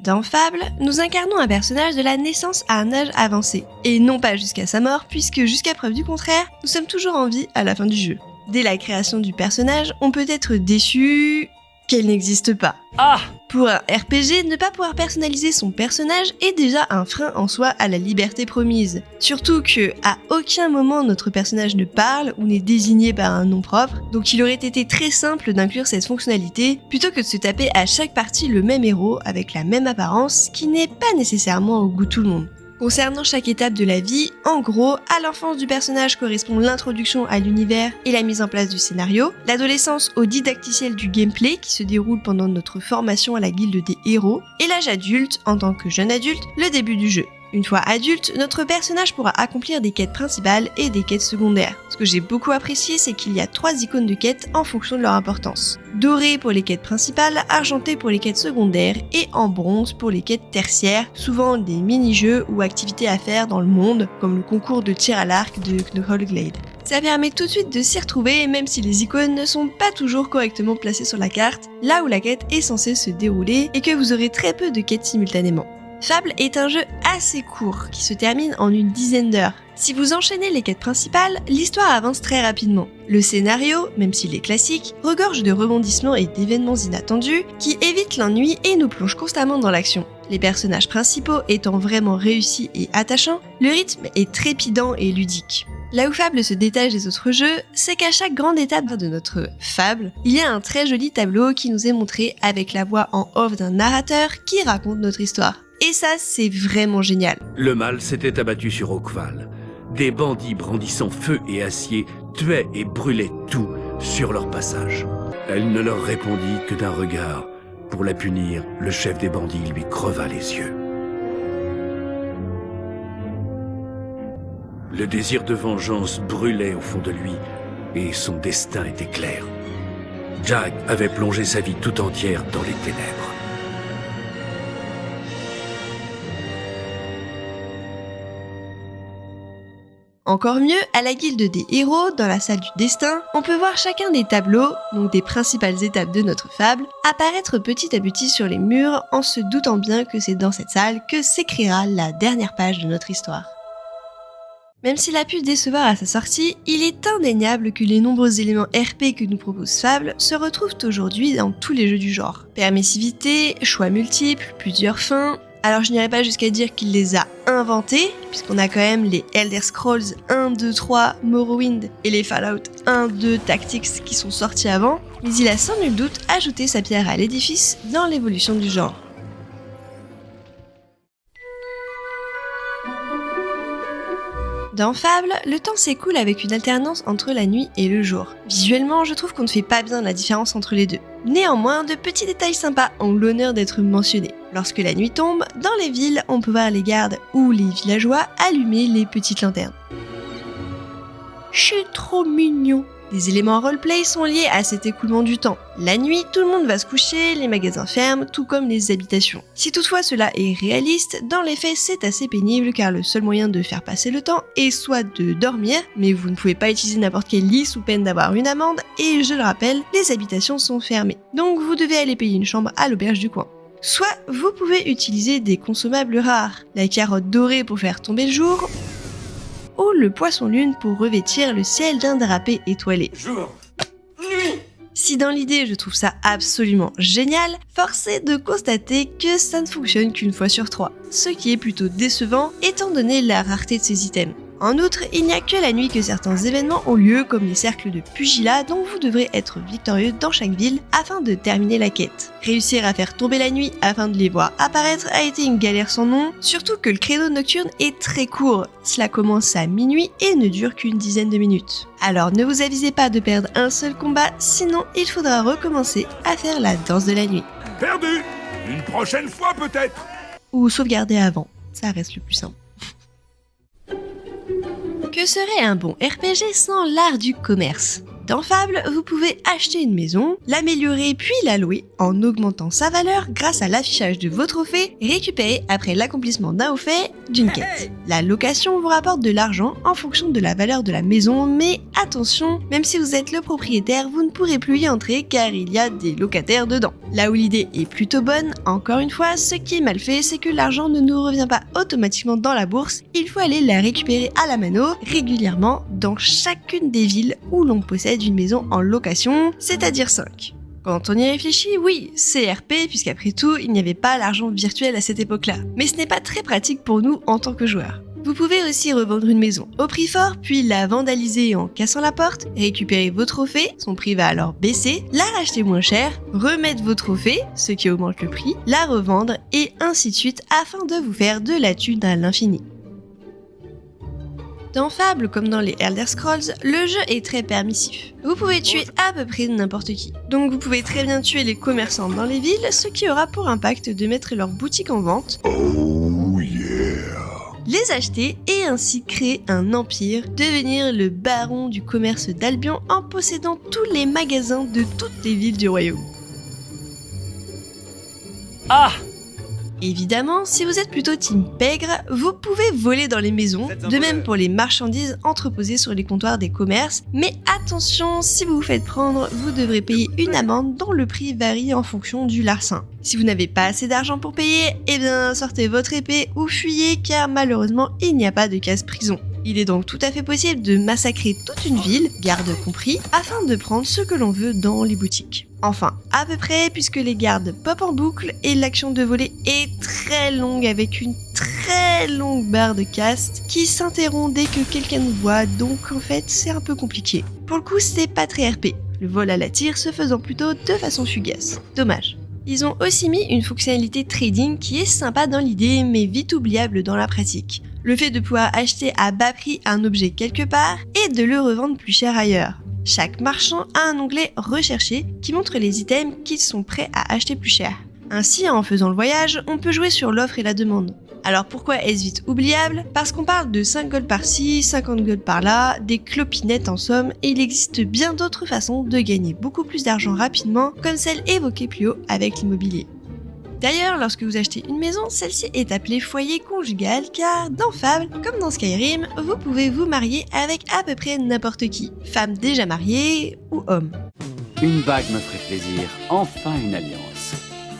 Dans Fable, nous incarnons un personnage de la naissance à un âge avancé, et non pas jusqu'à sa mort, puisque jusqu'à preuve du contraire, nous sommes toujours en vie à la fin du jeu. Dès la création du personnage, on peut être déçu qu'elle n'existe pas. Ah! Pour un RPG, ne pas pouvoir personnaliser son personnage est déjà un frein en soi à la liberté promise. Surtout que, à aucun moment notre personnage ne parle ou n'est désigné par un nom propre, donc il aurait été très simple d'inclure cette fonctionnalité, plutôt que de se taper à chaque partie le même héros avec la même apparence, qui n'est pas nécessairement au goût de tout le monde. Concernant chaque étape de la vie, en gros, à l'enfance du personnage correspond l'introduction à l'univers et la mise en place du scénario, l'adolescence au didacticiel du gameplay qui se déroule pendant notre formation à la guilde des héros, et l'âge adulte, en tant que jeune adulte, le début du jeu. Une fois adulte, notre personnage pourra accomplir des quêtes principales et des quêtes secondaires. Ce que j'ai beaucoup apprécié, c'est qu'il y a 3 icônes de quêtes en fonction de leur importance. Doré pour les quêtes principales, argenté pour les quêtes secondaires et en bronze pour les quêtes tertiaires, souvent des mini-jeux ou activités à faire dans le monde, comme le concours de tir à l'arc de Knollglade. Ça permet tout de suite de s'y retrouver, même si les icônes ne sont pas toujours correctement placées sur la carte, là où la quête est censée se dérouler et que vous aurez très peu de quêtes simultanément. Fable est un jeu assez court, qui se termine en une dizaine d'heures. Si vous enchaînez les quêtes principales, l'histoire avance très rapidement. Le scénario, même s'il est classique, regorge de rebondissements et d'événements inattendus qui évitent l'ennui et nous plongent constamment dans l'action. Les personnages principaux étant vraiment réussis et attachants, le rythme est trépidant et ludique. Là où Fable se détache des autres jeux, c'est qu'à chaque grande étape de notre Fable, il y a un très joli tableau qui nous est montré avec la voix en off d'un narrateur qui raconte notre histoire. Et ça, c'est vraiment génial. Le mal s'était abattu sur Oakvale. Des bandits brandissant feu et acier tuaient et brûlaient tout sur leur passage. Elle ne leur répondit que d'un regard. Pour la punir, le chef des bandits lui creva les yeux. Le désir de vengeance brûlait au fond de lui, et son destin était clair. Jack avait plongé sa vie tout entière dans les ténèbres. Encore mieux, à la guilde des héros, dans la salle du destin, on peut voir chacun des tableaux, donc des principales étapes de notre fable, apparaître petit à petit sur les murs en se doutant bien que c'est dans cette salle que s'écrira la dernière page de notre histoire. Même s'il a pu décevoir à sa sortie, il est indéniable que les nombreux éléments RP que nous propose Fable se retrouvent aujourd'hui dans tous les jeux du genre. Permissivité, choix multiples, plusieurs fins. Alors je n'irai pas jusqu'à dire qu'il les a inventés, puisqu'on a quand même les Elder Scrolls 1, 2, 3, Morrowind et les Fallout 1, 2 Tactics qui sont sortis avant, mais il a sans nul doute ajouté sa pierre à l'édifice dans l'évolution du genre. Dans Fable, le temps s'écoule avec une alternance entre la nuit et le jour. Visuellement, je trouve qu'on ne fait pas bien la différence entre les deux. Néanmoins, de petits détails sympas ont l'honneur d'être mentionnés. Lorsque la nuit tombe, dans les villes, on peut voir les gardes ou les villageois allumer les petites lanternes. C'est trop mignon! Les éléments roleplay sont liés à cet écoulement du temps. La nuit, tout le monde va se coucher, les magasins ferment, tout comme les habitations. Si toutefois cela est réaliste, dans les faits c'est assez pénible car le seul moyen de faire passer le temps est soit de dormir, mais vous ne pouvez pas utiliser n'importe quel lit sous peine d'avoir une amende, et je le rappelle, les habitations sont fermées. Donc vous devez aller payer une chambre à l'auberge du coin. Soit vous pouvez utiliser des consommables rares, la carotte dorée pour faire tomber le jour, ou le poisson-lune pour revêtir le ciel d'un drapé étoilé. Jour, nuit. Si dans l'idée je trouve ça absolument génial, force est de constater que ça ne fonctionne qu'une fois sur 3, ce qui est plutôt décevant étant donné la rareté de ces items. En outre, il n'y a que la nuit que certains événements ont lieu, comme les cercles de pugilat dont vous devrez être victorieux dans chaque ville afin de terminer la quête. Réussir à faire tomber la nuit afin de les voir apparaître a été une galère sans nom, surtout que le créneau nocturne est très court. Cela commence à minuit et ne dure qu'une dizaine de minutes. Alors ne vous avisez pas de perdre un seul combat, sinon il faudra recommencer à faire la danse de la nuit. Perdu! Une prochaine fois peut-être! Ou sauvegarder avant, ça reste le plus simple. Que serait un bon RPG sans l'art du commerce ? Dans Fable, vous pouvez acheter une maison, l'améliorer puis la louer en augmentant sa valeur grâce à l'affichage de vos trophées récupérés après l'accomplissement d'un haut fait d'une quête. La location vous rapporte de l'argent en fonction de la valeur de la maison, mais attention, même si vous êtes le propriétaire, vous ne pourrez plus y entrer car il y a des locataires dedans. Là où l'idée est plutôt bonne, encore une fois, ce qui est mal fait, c'est que l'argent ne nous revient pas automatiquement dans la bourse, il faut aller la récupérer à la mano régulièrement dans chacune des villes où l'on possède une maison en location, c'est-à-dire 5. Quand on y réfléchit, oui, c'est RP, puisqu'après tout, il n'y avait pas l'argent virtuel à cette époque-là. Mais ce n'est pas très pratique pour nous en tant que joueurs. Vous pouvez aussi revendre une maison au prix fort, puis la vandaliser en cassant la porte, récupérer vos trophées, son prix va alors baisser, la racheter moins cher, remettre vos trophées, ce qui augmente le prix, la revendre, et ainsi de suite, afin de vous faire de la thune à l'infini. Dans Fable, comme dans les Elder Scrolls, le jeu est très permissif. Vous pouvez tuer à peu près n'importe qui. Donc vous pouvez très bien tuer les commerçants dans les villes, ce qui aura pour impact de mettre leur boutique en vente, les acheter et ainsi créer un empire, devenir le baron du commerce d'Albion en possédant tous les magasins de toutes les villes du royaume. Ah! Évidemment, si vous êtes plutôt team pègre, vous pouvez voler dans les maisons, de même pour les marchandises entreposées sur les comptoirs des commerces, mais attention, si vous vous faites prendre, vous devrez payer une amende dont le prix varie en fonction du larcin. Si vous n'avez pas assez d'argent pour payer, eh bien sortez votre épée ou fuyez car malheureusement il n'y a pas de case-prison. Il est donc tout à fait possible de massacrer toute une ville, gardes compris, afin de prendre ce que l'on veut dans les boutiques. Enfin, à peu près, puisque les gardes pop en boucle et l'action de voler est très longue avec une très longue barre de cast qui s'interrompt dès que quelqu'un nous voit, donc en fait c'est un peu compliqué. Pour le coup c'est pas très RP, le vol à la tire se faisant plutôt de façon fugace. Dommage. Ils ont aussi mis une fonctionnalité trading qui est sympa dans l'idée mais vite oubliable dans la pratique. Le fait de pouvoir acheter à bas prix un objet quelque part et de le revendre plus cher ailleurs. Chaque marchand a un onglet recherché qui montre les items qu'ils sont prêts à acheter plus cher. Ainsi, en faisant le voyage, on peut jouer sur l'offre et la demande. Alors pourquoi est-ce vite oubliable? Parce qu'on parle de 5 gold par-ci, 50 gold par-là, des clopinettes en somme, et il existe bien d'autres façons de gagner beaucoup plus d'argent rapidement, comme celle évoquée plus haut avec l'immobilier. D'ailleurs, lorsque vous achetez une maison, celle-ci est appelée foyer conjugal car dans Fable, comme dans Skyrim, vous pouvez vous marier avec à peu près n'importe qui, femme déjà mariée ou homme. Une bague me ferait plaisir, enfin une alliance.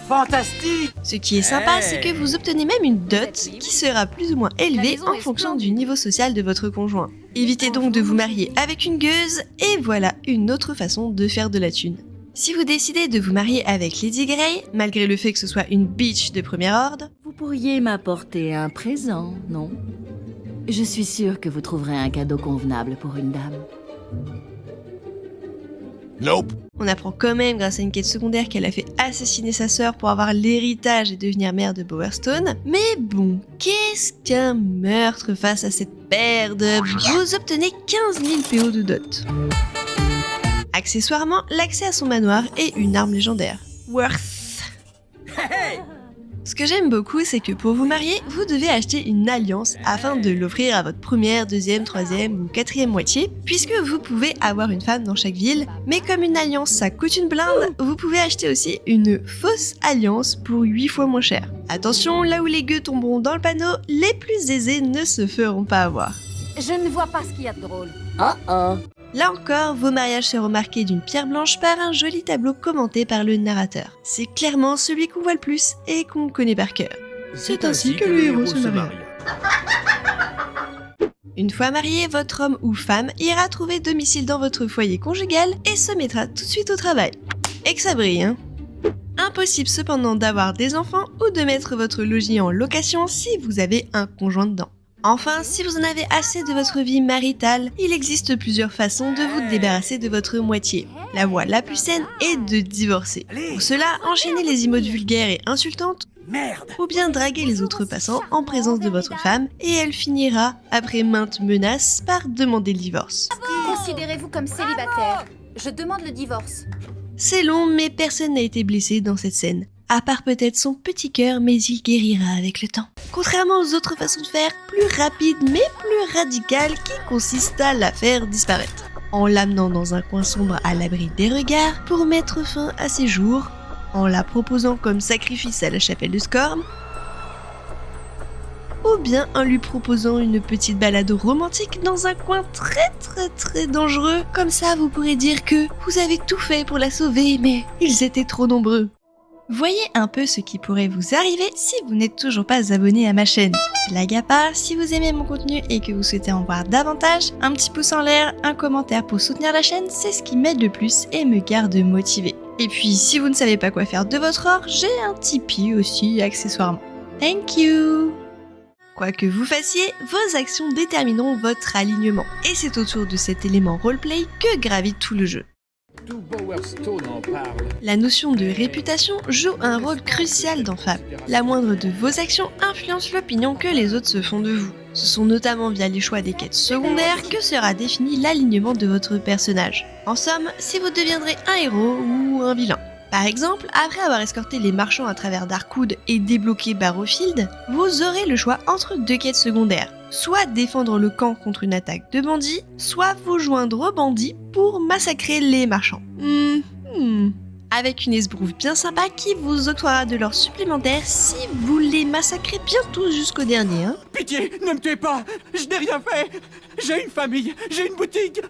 Fantastique! Ce qui est sympa, c'est que vous obtenez même une dot qui sera plus ou moins élevée en fonction du niveau social de votre conjoint. Évitez donc de vous marier avec une gueuse, et voilà une autre façon de faire de la thune. Si vous décidez de vous marier avec Lady Grey, malgré le fait que ce soit une bitch de première ordre, vous pourriez m'apporter un présent, non? Je suis sûre que vous trouverez un cadeau convenable pour une dame. Nope. On apprend quand même grâce à une quête secondaire qu'elle a fait assassiner sa sœur pour avoir l'héritage et devenir mère de Bowerstone. Mais bon, qu'est-ce qu'un meurtre face à cette paire de... Vous obtenez 15 000 PO de dot. Accessoirement, l'accès à son manoir et une arme légendaire. Worth. Ce que j'aime beaucoup, c'est que pour vous marier, vous devez acheter une alliance afin de l'offrir à votre première, deuxième, troisième ou quatrième moitié, puisque vous pouvez avoir une femme dans chaque ville, mais comme une alliance ça coûte une blinde, vous pouvez acheter aussi une fausse alliance pour 8 fois moins cher. Attention, là où les gueux tomberont dans le panneau, les plus aisés ne se feront pas avoir. Je ne vois pas ce qu'il y a de drôle. Là encore, vos mariages seront marqués d'une pierre blanche par un joli tableau commenté par le narrateur. C'est clairement celui qu'on voit le plus et qu'on connaît par cœur. C'est ainsi que le héros se marie. Une fois marié, votre homme ou femme ira trouver domicile dans votre foyer conjugal et se mettra tout de suite au travail. Et que ça brille, hein? Impossible cependant d'avoir des enfants ou de mettre votre logis en location si vous avez un conjoint dedans. Enfin, si vous en avez assez de votre vie maritale, il existe plusieurs façons de vous débarrasser de votre moitié. La voie la plus saine est de divorcer. Pour cela, enchaînez les emotes vulgaires et insultantes, ou bien draguer les autres passants en présence de votre femme, et elle finira, après maintes menaces, par demander le divorce. Considérez-vous comme célibataire. Je demande le divorce. C'est long, mais personne n'a été blessé dans cette scène. À part peut-être son petit cœur, mais il guérira avec le temps. Contrairement aux autres façons de faire, plus rapides mais plus radicales qui consistent à la faire disparaître. en l'amenant dans un coin sombre à l'abri des regards pour mettre fin à ses jours, en la proposant comme sacrifice à la chapelle de Scorn, ou bien en lui proposant une petite balade romantique dans un coin très dangereux. Comme ça, vous pourrez dire que vous avez tout fait pour la sauver, mais ils étaient trop nombreux. Voyez un peu ce qui pourrait vous arriver si vous n'êtes toujours pas abonné à ma chaîne. Blague à part, si vous aimez mon contenu et que vous souhaitez en voir davantage, un petit pouce en l'air, un commentaire pour soutenir la chaîne, c'est ce qui m'aide le plus et me garde motivé. Et puis, si vous ne savez pas quoi faire de votre or, j'ai un Tipeee aussi accessoirement. Thank you! Quoi que vous fassiez, vos actions détermineront votre alignement. Et c'est autour de cet élément roleplay que gravite tout le jeu. Tout Bower Stone en parle. La notion de réputation joue un rôle crucial dans Fable. La moindre de vos actions influence l'opinion que les autres se font de vous. Ce sont notamment via les choix des quêtes secondaires que sera défini l'alignement de votre personnage. En somme, si vous deviendrez un héros ou un vilain. Par exemple, après avoir escorté les marchands à travers Darkwood et débloqué Barrowfield, vous aurez le choix entre deux quêtes secondaires. Soit défendre le camp contre une attaque de bandits, soit vous joindre aux bandits pour massacrer les marchands. Avec une esbrouve bien sympa qui vous octroiera de l'or supplémentaire si vous les massacrez bien tous jusqu'au dernier. Hein. Pitié, ne me tuez pas. Je n'ai rien fait. J'ai une famille, j'ai une boutique.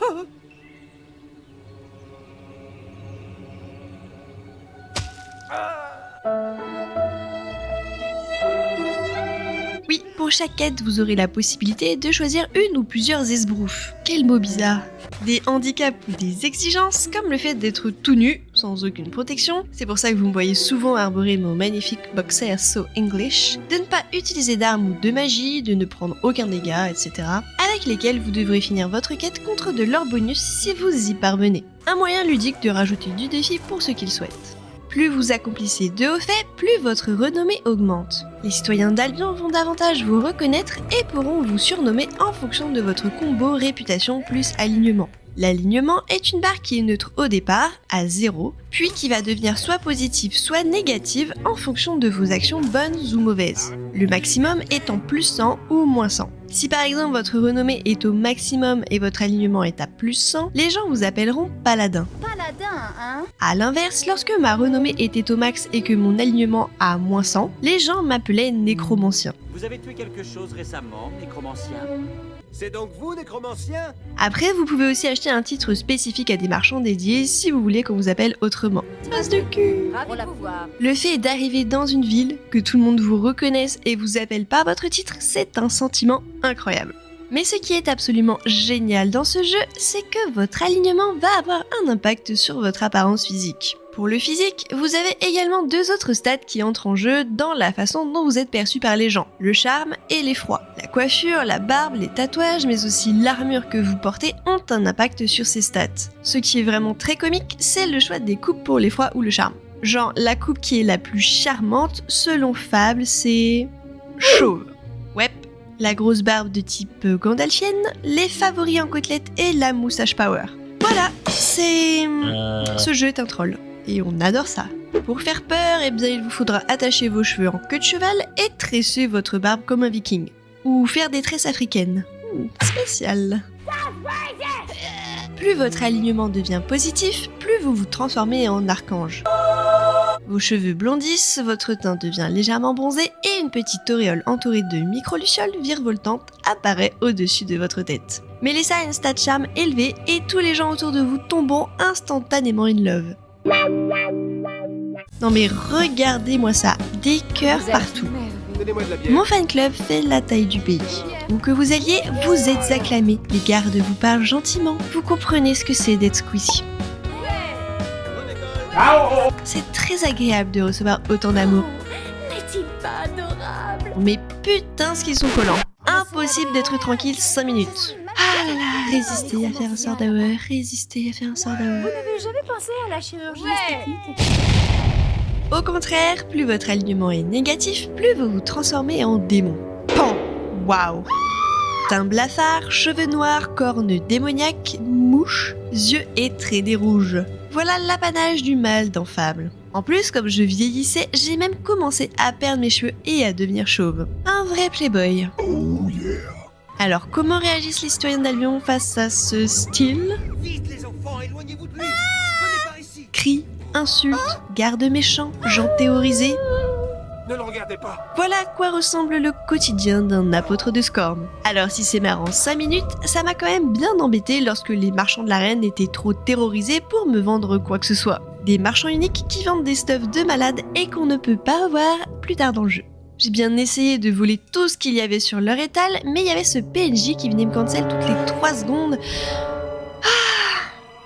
Oui, pour chaque quête, vous aurez la possibilité de choisir une ou plusieurs esbroufs. Quel mot bizarre. Des handicaps ou des exigences, comme le fait d'être tout nu, sans aucune protection, c'est pour ça que vous me voyez souvent arborer mon magnifique boxer so English, de ne pas utiliser d'armes ou de magie, de ne prendre aucun dégât, etc., avec lesquels vous devrez finir votre quête contre de l'or bonus si vous y parvenez. Un moyen ludique de rajouter du défi pour ceux qui le souhaitent. Plus vous accomplissez de hauts faits, plus votre renommée augmente. Les citoyens d'Albion vont davantage vous reconnaître et pourront vous surnommer en fonction de votre combo réputation plus alignement. L'alignement est une barre qui est neutre au départ, à 0, puis qui va devenir soit positive soit négative en fonction de vos actions bonnes ou mauvaises. Le maximum étant plus 100 ou moins 100. Si par exemple votre renommée est au maximum et votre alignement est à plus 100, les gens vous appelleront paladin. Paladin, hein? A l'inverse, lorsque ma renommée était au max et que mon alignement à moins 100, les gens m'appelaient nécromancien. Vous avez tué quelque chose récemment, nécromancien? C'est donc vous, nécromancien? Après, vous pouvez aussi acheter un titre spécifique à des marchands dédiés si vous voulez qu'on vous appelle autrement. Face de cul. Le fait d'arriver dans une ville, que tout le monde vous reconnaisse et vous appelle par votre titre, c'est un sentiment incroyable. Mais ce qui est absolument génial dans ce jeu, c'est que votre alignement va avoir un impact sur votre apparence physique. Pour le physique, vous avez également deux autres stats qui entrent en jeu dans la façon dont vous êtes perçu par les gens, le charme et l'effroi. La coiffure, la barbe, les tatouages, mais aussi l'armure que vous portez ont un impact sur ces stats. Ce qui est vraiment très comique, c'est le choix des coupes pour l'effroi ou le charme. Genre, la coupe qui est la plus charmante, selon Fable, c'est... chauve. Ouais. La grosse barbe de type gandalfienne, les favoris en côtelette et la moustache power. Voilà, c'est... Ce jeu est un troll. Et on adore ça. Pour faire peur, eh bien, il vous faudra attacher vos cheveux en queue de cheval et tresser votre barbe comme un viking. Ou faire des tresses africaines. Spécial. Plus votre alignement devient positif, plus vous vous transformez en archange. Vos cheveux blondissent, votre teint devient légèrement bronzé et une petite auréole entourée de micro-lucioles virevoltantes apparaît au-dessus de votre tête. Mêlez ça à une stat charme élevée et tous les gens autour de vous tomberont instantanément in love. Non mais regardez-moi ça, des cœurs partout. Mon fan club fait la taille du pays. Où que vous alliez, vous êtes acclamés. Les gardes vous parlent gentiment. Vous comprenez ce que c'est d'être Squeezie. C'est très agréable de recevoir autant d'amour. N'est-il pas adorable? Mais putain ce qu'ils sont collants. Impossible d'être tranquille 5 minutes. Ah là là, résister à faire un sort d'hour, résister à faire un sort d'hour. Vous n'avez jamais pensé à la chirurgie esthétique? Au contraire, plus votre alignement est négatif, plus vous vous transformez en démon. Pan! Waouh! Teint blafard, cheveux noirs, cornes démoniaques, mouches, yeux et traits rouges. Voilà l'apanage du mal dans Fable. En plus, comme je vieillissais, j'ai même commencé à perdre mes cheveux et à devenir chauve. Un vrai playboy. Oh yeah. Alors comment réagissent les citoyens d'Albion face à ce style? Vite les enfants, éloignez-vous de lui. Venez par ici. Cris, insultes, gardes méchants, gens théorisés. Ne le regardez pas. Voilà à quoi ressemble le quotidien d'un apôtre de Scorn. Alors si c'est marrant 5 minutes, ça m'a quand même bien embêté lorsque les marchands de l'arène étaient trop terrorisés pour me vendre quoi que ce soit. Des marchands uniques qui vendent des stuffs de malades et qu'on ne peut pas avoir plus tard dans le jeu. J'ai bien essayé de voler tout ce qu'il y avait sur leur étal, mais il y avait ce PNJ qui venait me cancel toutes les 3 secondes.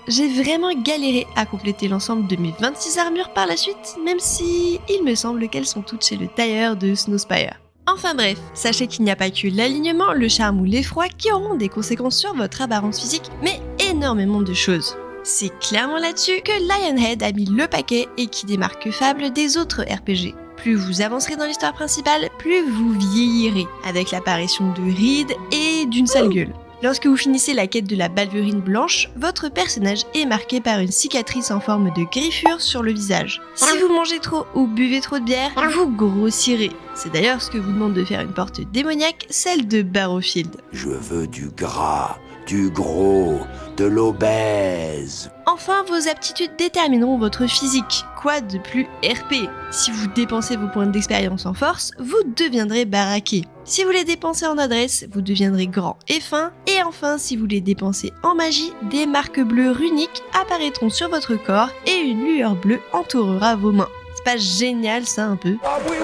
J'ai vraiment galéré à compléter l'ensemble de mes 26 armures par la suite, même si il me semble qu'elles sont toutes chez le tailleur de Snowspire. Enfin bref, sachez qu'il n'y a pas que l'alignement, le charme ou l'effroi qui auront des conséquences sur votre apparence physique, mais énormément de choses. C'est clairement là-dessus que Lionhead a mis le paquet et qui démarque Fable des autres RPG. Plus vous avancerez dans l'histoire principale, plus vous vieillirez, avec l'apparition de rides et d'une sale gueule. Lorsque vous finissez la quête de la balverine blanche, votre personnage est marqué par une cicatrice en forme de griffure sur le visage. Si vous mangez trop ou buvez trop de bière, vous grossirez. C'est d'ailleurs ce que vous demande de faire une porte démoniaque, celle de Barrowfield. Je veux du gras, du gros, de l'obèse. Enfin, vos aptitudes détermineront votre physique. Quoi de plus RP? Si vous dépensez vos points d'expérience en force, vous deviendrez baraqué. Si vous les dépensez en adresse, vous deviendrez grand et fin. Et enfin, si vous les dépensez en magie, des marques bleues runiques apparaîtront sur votre corps et une lueur bleue entourera vos mains. C'est pas génial ça un peu? Ah oui.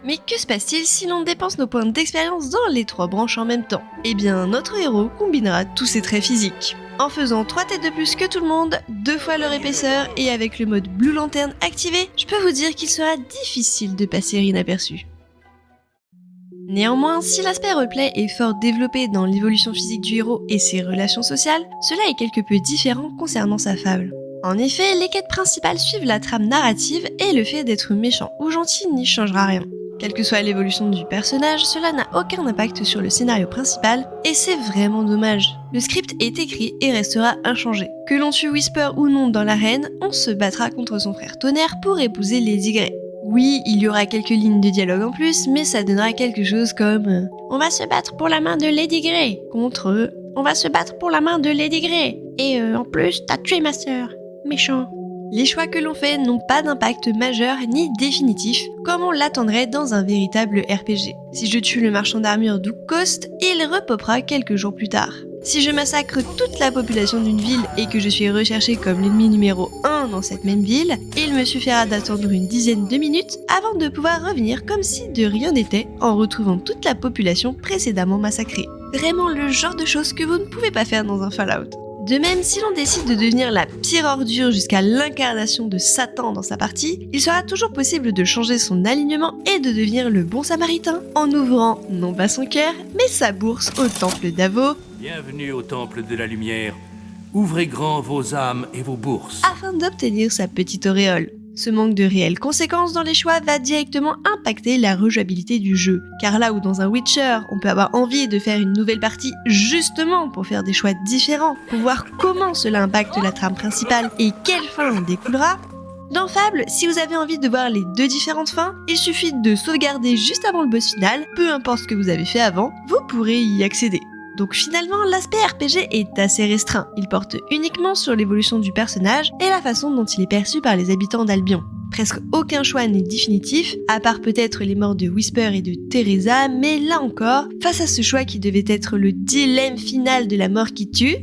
Mais que se passe-t-il si l'on dépense nos points d'expérience dans les 3 branches en même temps? Eh bien, notre héros combinera tous ses traits physiques. En faisant 3 têtes de plus que tout le monde, 2 fois leur épaisseur et avec le mode Blue Lantern activé, je peux vous dire qu'il sera difficile de passer inaperçu. Néanmoins, si l'aspect replay est fort développé dans l'évolution physique du héros et ses relations sociales, cela est quelque peu différent concernant sa fable. En effet, les quêtes principales suivent la trame narrative et le fait d'être méchant ou gentil n'y changera rien. Quelle que soit l'évolution du personnage, cela n'a aucun impact sur le scénario principal, et c'est vraiment dommage. Le script est écrit et restera inchangé. Que l'on tue Whisper ou non dans l'arène, on se battra contre son frère Tonnerre pour épouser Lady Grey. Oui, il y aura quelques lignes de dialogue en plus, mais ça donnera quelque chose comme on va se battre pour la main de Lady Grey contre on va se battre pour la main de Lady Grey. Et en plus, t'as tué ma sœur. Méchant. Les choix que l'on fait n'ont pas d'impact majeur ni définitif, comme on l'attendrait dans un véritable RPG. Si je tue le marchand d'armure Duke Coast, il repopera quelques jours plus tard. Si je massacre toute la population d'une ville et que je suis recherché comme l'ennemi numéro 1 dans cette même ville, il me suffira d'attendre une dizaine de minutes avant de pouvoir revenir comme si de rien n'était en retrouvant toute la population précédemment massacrée. Vraiment le genre de choses que vous ne pouvez pas faire dans un Fallout. De même, si l'on décide de devenir la pire ordure jusqu'à l'incarnation de Satan dans sa partie, il sera toujours possible de changer son alignement et de devenir le bon samaritain en ouvrant non pas son cœur, mais sa bourse au temple d'Avo. Bienvenue au temple de la lumière. Ouvrez grand vos âmes et vos bourses. Afin d'obtenir sa petite auréole. Ce manque de réelles conséquences dans les choix va directement impacter la rejouabilité du jeu. Car là où dans un Witcher, on peut avoir envie de faire une nouvelle partie justement pour faire des choix différents, pour voir comment cela impacte la trame principale et quelle fin en découlera, dans Fable, si vous avez envie de voir les 2 différentes fins, il suffit de sauvegarder juste avant le boss final, peu importe ce que vous avez fait avant, vous pourrez y accéder. Donc finalement, l'aspect RPG est assez restreint. Il porte uniquement sur l'évolution du personnage et la façon dont il est perçu par les habitants d'Albion. Presque aucun choix n'est définitif, à part peut-être les morts de Whisper et de Teresa, mais là encore, face à ce choix qui devait être le dilemme final de la mort qui tue,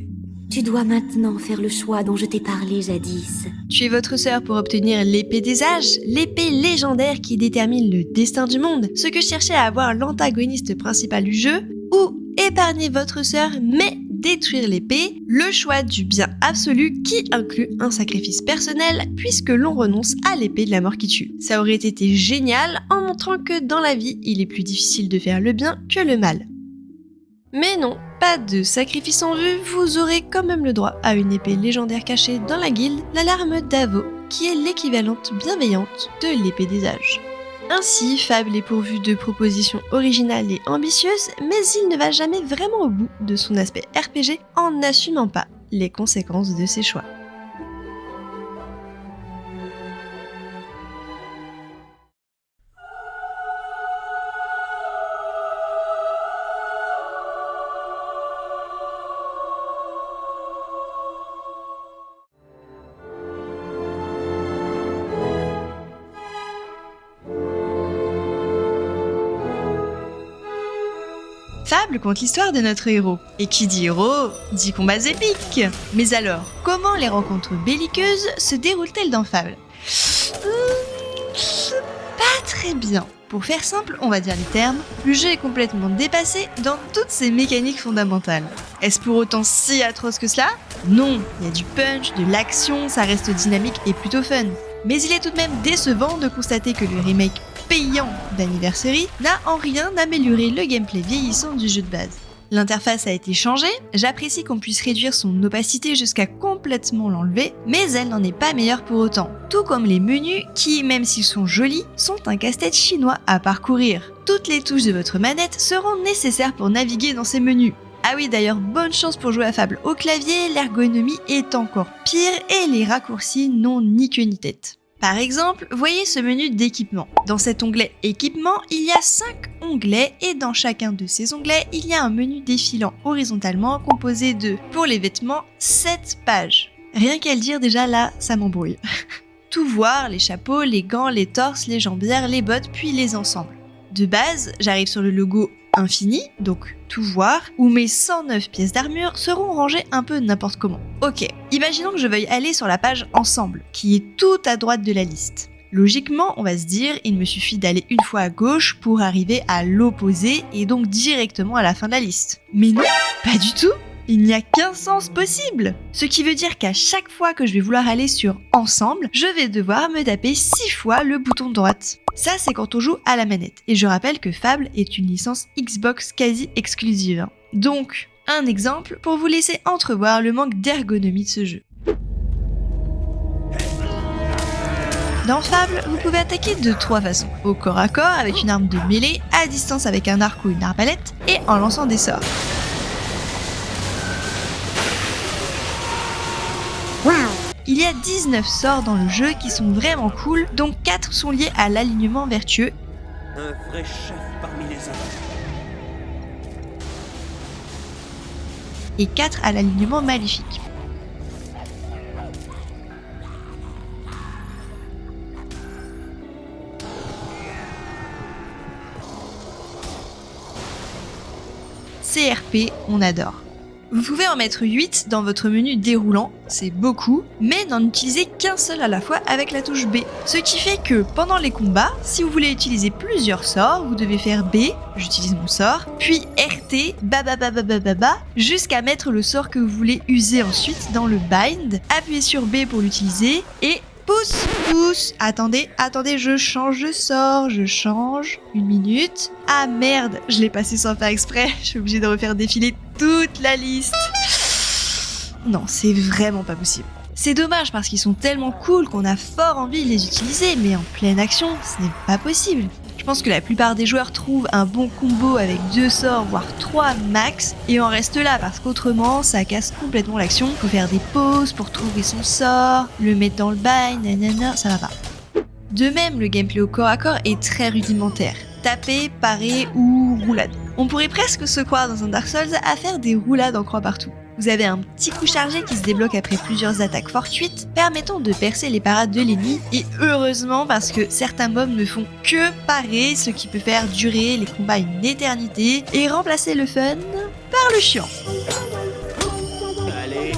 tu dois maintenant faire le choix dont je t'ai parlé jadis. Tuer votre sœur pour obtenir l'épée des âges, l'épée légendaire qui détermine le destin du monde, ce que cherchait à avoir l'antagoniste principal du jeu, ou épargner votre sœur mais détruire l'épée, le choix du bien absolu qui inclut un sacrifice personnel puisque l'on renonce à l'épée de la mort qui tue. Ça aurait été génial en montrant que dans la vie, il est plus difficile de faire le bien que le mal. Mais non, pas de sacrifice en vue, vous aurez quand même le droit à une épée légendaire cachée dans la guilde, la larme d'Avo, qui est l'équivalente bienveillante de l'épée des âges. Ainsi, Fable est pourvu de propositions originales et ambitieuses, mais il ne va jamais vraiment au bout de son aspect RPG en n'assumant pas les conséquences de ses choix. Fable conte l'histoire de notre héros. Et qui dit héros, dit combats épiques. Mais alors, comment les rencontres belliqueuses se déroulent-elles dans Fable ? Pas très bien. Pour faire simple, on va dire les termes, le jeu est complètement dépassé dans toutes ses mécaniques fondamentales. Est-ce pour autant si atroce que cela ? Non, il y a du punch, de l'action, ça reste dynamique et plutôt fun. Mais il est tout de même décevant de constater que le remake payant d'Anniversary n'a en rien amélioré le gameplay vieillissant du jeu de base. L'interface a été changée, j'apprécie qu'on puisse réduire son opacité jusqu'à complètement l'enlever, mais elle n'en est pas meilleure pour autant. Tout comme les menus qui, même s'ils sont jolis, sont un casse-tête chinois à parcourir. Toutes les touches de votre manette seront nécessaires pour naviguer dans ces menus. Ah oui, d'ailleurs, bonne chance pour jouer à Fable au clavier, l'ergonomie est encore pire et les raccourcis n'ont ni queue ni tête. Par exemple, voyez ce menu d'équipement. Dans cet onglet équipement, il y a 5 onglets et dans chacun de ces onglets, il y a un menu défilant horizontalement composé de, pour les vêtements, 7 pages. Rien qu'à le dire déjà là, ça m'embrouille. Tout voir, les chapeaux, les gants, les torses, les jambières, les bottes, puis les ensembles. De base, j'arrive sur le logo infini, donc tout voir, où mes 109 pièces d'armure seront rangées un peu n'importe comment. Ok, imaginons que je veuille aller sur la page ensemble, qui est tout à droite de la liste. Logiquement, on va se dire, il me suffit d'aller une fois à gauche pour arriver à l'opposé et donc directement à la fin de la liste. Mais non, pas du tout. Il n'y a qu'un sens possible. Ce qui veut dire qu'à chaque fois que je vais vouloir aller sur ensemble, je vais devoir me taper 6 fois le bouton de droite. Ça, c'est quand on joue à la manette. Et je rappelle que Fable est une licence Xbox quasi exclusive. Donc, un exemple pour vous laisser entrevoir le manque d'ergonomie de ce jeu. Dans Fable, vous pouvez attaquer de 3 façons. Au corps à corps avec une arme de mêlée, à distance avec un arc ou une arbalète, et en lançant des sorts. Il y a 19 sorts dans le jeu qui sont vraiment cool, dont 4 sont liés à l'alignement vertueux. Un vrai chef parmi les hommes. Et 4 à l'alignement maléfique. CRP, on adore. Vous pouvez en mettre 8 dans votre menu déroulant, c'est beaucoup, mais n'en utilisez qu'un seul à la fois avec la touche B. Ce qui fait que pendant les combats, si vous voulez utiliser plusieurs sorts, vous devez faire B, j'utilise mon sort, puis RT, jusqu'à mettre le sort que vous voulez user ensuite dans le bind, appuyez sur B pour l'utiliser, et pouce. Attendez, je change de sort, une minute. Ah merde, je l'ai passé sans faire exprès, je suis obligée de refaire défiler toute la liste. Non, c'est vraiment pas possible. C'est dommage parce qu'ils sont tellement cool qu'on a fort envie de les utiliser, mais en pleine action, ce n'est pas possible. Je pense que la plupart des joueurs trouvent un bon combo avec 2 sorts, voire 3 max, et en reste là parce qu'autrement, ça casse complètement l'action. Faut faire des pauses pour trouver son sort, le mettre dans le bind, nanana, ça va pas. De même, le gameplay au corps à corps est très rudimentaire. Taper, parer ou roulade. On pourrait presque se croire dans un Dark Souls à faire des roulades en croix partout. Vous avez un petit coup chargé qui se débloque après plusieurs attaques fortuites, permettant de percer les parades de l'ennemi, et heureusement parce que certains mobs ne font que parer, ce qui peut faire durer les combats une éternité, et remplacer le fun par le chiant. Allez.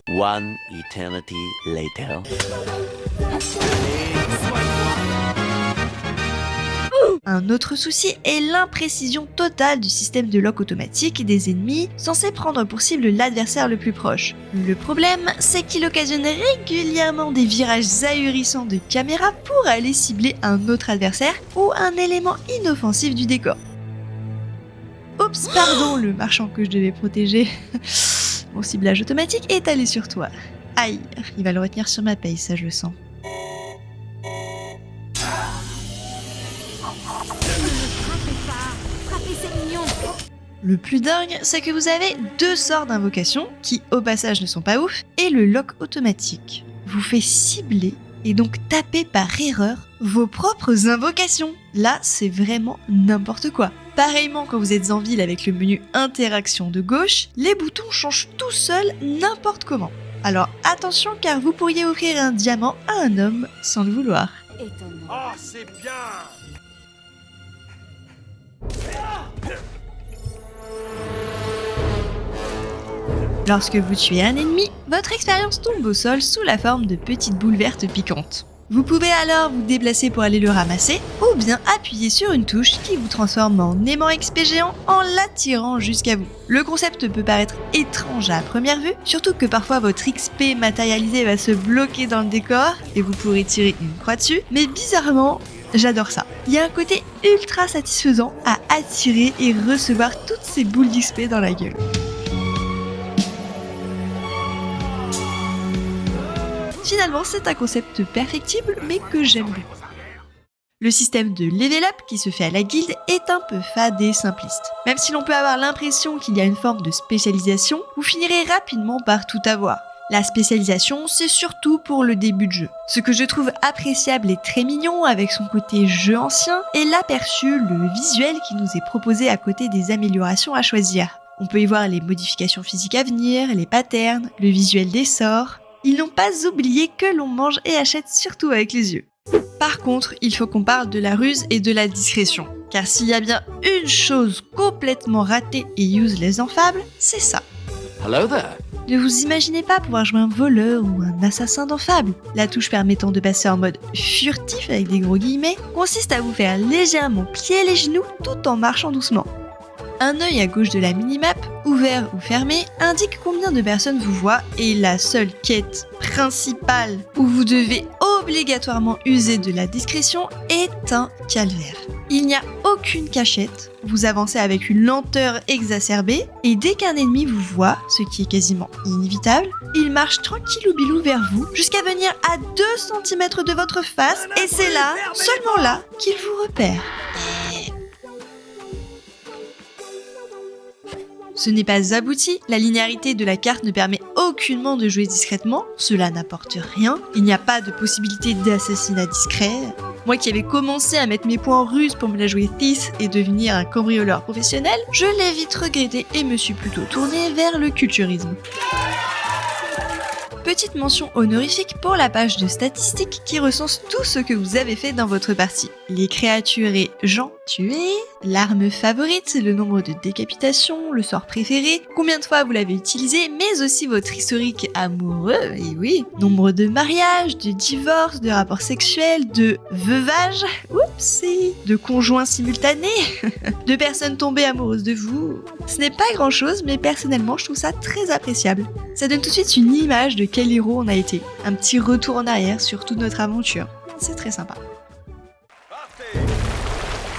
One eternity later. Un autre souci est l'imprécision totale du système de lock automatique des ennemis censé prendre pour cible l'adversaire le plus proche. Le problème, c'est qu'il occasionne régulièrement des virages ahurissants de caméra pour aller cibler un autre adversaire ou un élément inoffensif du décor. Oups, pardon, le marchand que je devais protéger. Mon ciblage automatique est allé sur toi. Aïe, il va le retenir sur ma paye, ça je le sens. Le plus dingue, c'est que vous avez 2 sorts d'invocation, qui au passage ne sont pas ouf, et le lock automatique. Vous fait cibler, et donc taper par erreur, vos propres invocations. Là, c'est vraiment n'importe quoi. Pareillement, quand vous êtes en ville avec le menu interaction de gauche, les boutons changent tout seuls n'importe comment. Alors attention car vous pourriez offrir un diamant à un homme sans le vouloir. étonnant. Oh, c'est bien! Lorsque vous tuez un ennemi, votre expérience tombe au sol sous la forme de petites boules vertes piquantes. Vous pouvez alors vous déplacer pour aller le ramasser, ou bien appuyer sur une touche qui vous transforme en aimant XP géant en l'attirant jusqu'à vous. Le concept peut paraître étrange à première vue, surtout que parfois votre XP matérialisé va se bloquer dans le décor et vous pourrez tirer une croix dessus, mais bizarrement, j'adore ça. Il y a un côté ultra satisfaisant à attirer et recevoir toutes ces boules d'XP dans la gueule. Finalement, c'est un concept perfectible, mais que j'aime beaucoup. Le système de level up qui se fait à la guilde est un peu fade et simpliste. Même si l'on peut avoir l'impression qu'il y a une forme de spécialisation, vous finirez rapidement par tout avoir. La spécialisation, c'est surtout pour le début de jeu. Ce que je trouve appréciable et très mignon avec son côté jeu ancien est l'aperçu, le visuel qui nous est proposé à côté des améliorations à choisir. On peut y voir les modifications physiques à venir, les patterns, le visuel des sorts. Ils n'ont pas oublié que l'on mange et achète surtout avec les yeux. Par contre, il faut qu'on parle de la ruse et de la discrétion. Car s'il y a bien une chose complètement ratée et useless dans Fable, c'est ça. Hello there. Ne vous imaginez pas pouvoir jouer un voleur ou un assassin dans Fable. La touche permettant de passer en mode furtif avec des gros guillemets consiste à vous faire légèrement plier les genoux tout en marchant doucement. Un œil à gauche de la minimap, ouvert ou fermé, indique combien de personnes vous voient et la seule quête principale où vous devez obligatoirement user de la discrétion est un calvaire. Il n'y a aucune cachette, vous avancez avec une lenteur exacerbée et dès qu'un ennemi vous voit, ce qui est quasiment inévitable, il marche tranquillou bilou vers vous jusqu'à venir à 2 cm de votre face et c'est là, seulement là, qu'il vous repère. Ce n'est pas abouti, la linéarité de la carte ne permet aucunement de jouer discrètement, cela n'apporte rien, il n'y a pas de possibilité d'assassinat discret. Moi qui avais commencé à mettre mes points en ruse pour me la jouer Thief et devenir un cambrioleur professionnel, je l'ai vite regretté et me suis plutôt tourné vers le culturisme. Petite mention honorifique pour la page de statistiques qui recense tout ce que vous avez fait dans votre partie. Les créatures et gens tués, l'arme favorite, le nombre de décapitations, le sort préféré, combien de fois vous l'avez utilisé, mais aussi votre historique amoureux, et oui, nombre de mariages, de divorces, de rapports sexuels, de veuvage, oupsie, de conjoints simultanés, de personnes tombées amoureuses de vous. Ce n'est pas grand chose, mais personnellement je trouve ça très appréciable. Ça donne tout de suite une image de quel héros on a été. Un petit retour en arrière sur toute notre aventure. C'est très sympa.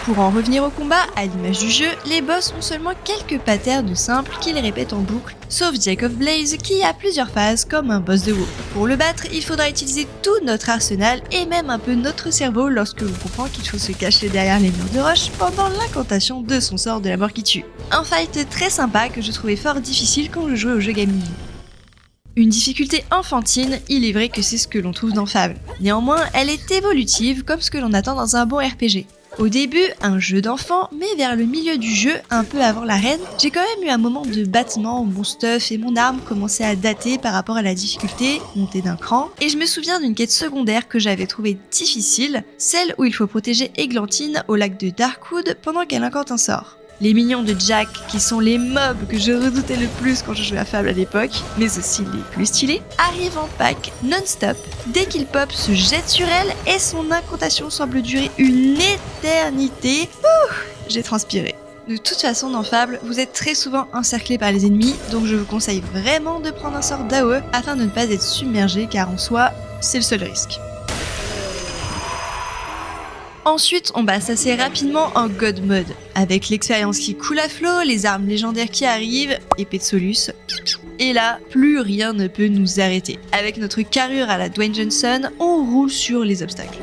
Pour en revenir au combat, à l'image du jeu, les boss ont seulement quelques patterns simples qu'ils répètent en boucle, sauf Jack of Blaze qui a plusieurs phases comme un boss de WoW. Pour le battre, il faudra utiliser tout notre arsenal et même un peu notre cerveau lorsque l'on comprend qu'il faut se cacher derrière les murs de roche pendant l'incantation de son sort de la mort qui tue. Un fight très sympa que je trouvais fort difficile quand je jouais au jeu gaming. Une difficulté enfantine, il est vrai que c'est ce que l'on trouve dans Fable. Néanmoins, elle est évolutive comme ce que l'on attend dans un bon RPG. Au début, un jeu d'enfant, mais vers le milieu du jeu, un peu avant l'arène, j'ai quand même eu un moment de battement où mon stuff et mon arme commençaient à dater par rapport à la difficulté, montée d'un cran, et je me souviens d'une quête secondaire que j'avais trouvée difficile, celle où il faut protéger Églantine au lac de Darkwood pendant qu'elle incante un sort. Les minions de Jack, qui sont les mobs que je redoutais le plus quand je jouais à Fable à l'époque, mais aussi les plus stylés, arrivent en pack non-stop. Dès qu'il pop, se jette sur elle et son incantation semble durer une éternité. Ouh, j'ai transpiré. De toute façon, dans Fable, vous êtes très souvent encerclé par les ennemis, donc je vous conseille vraiment de prendre un sort d'AOE afin de ne pas être submergé, car en soi, c'est le seul risque. Ensuite, on passe assez rapidement en God Mode, avec l'expérience qui coule à flot, les armes légendaires qui arrivent, épée de Solus, et là, plus rien ne peut nous arrêter. Avec notre carrure à la Dwayne Johnson, on roule sur les obstacles.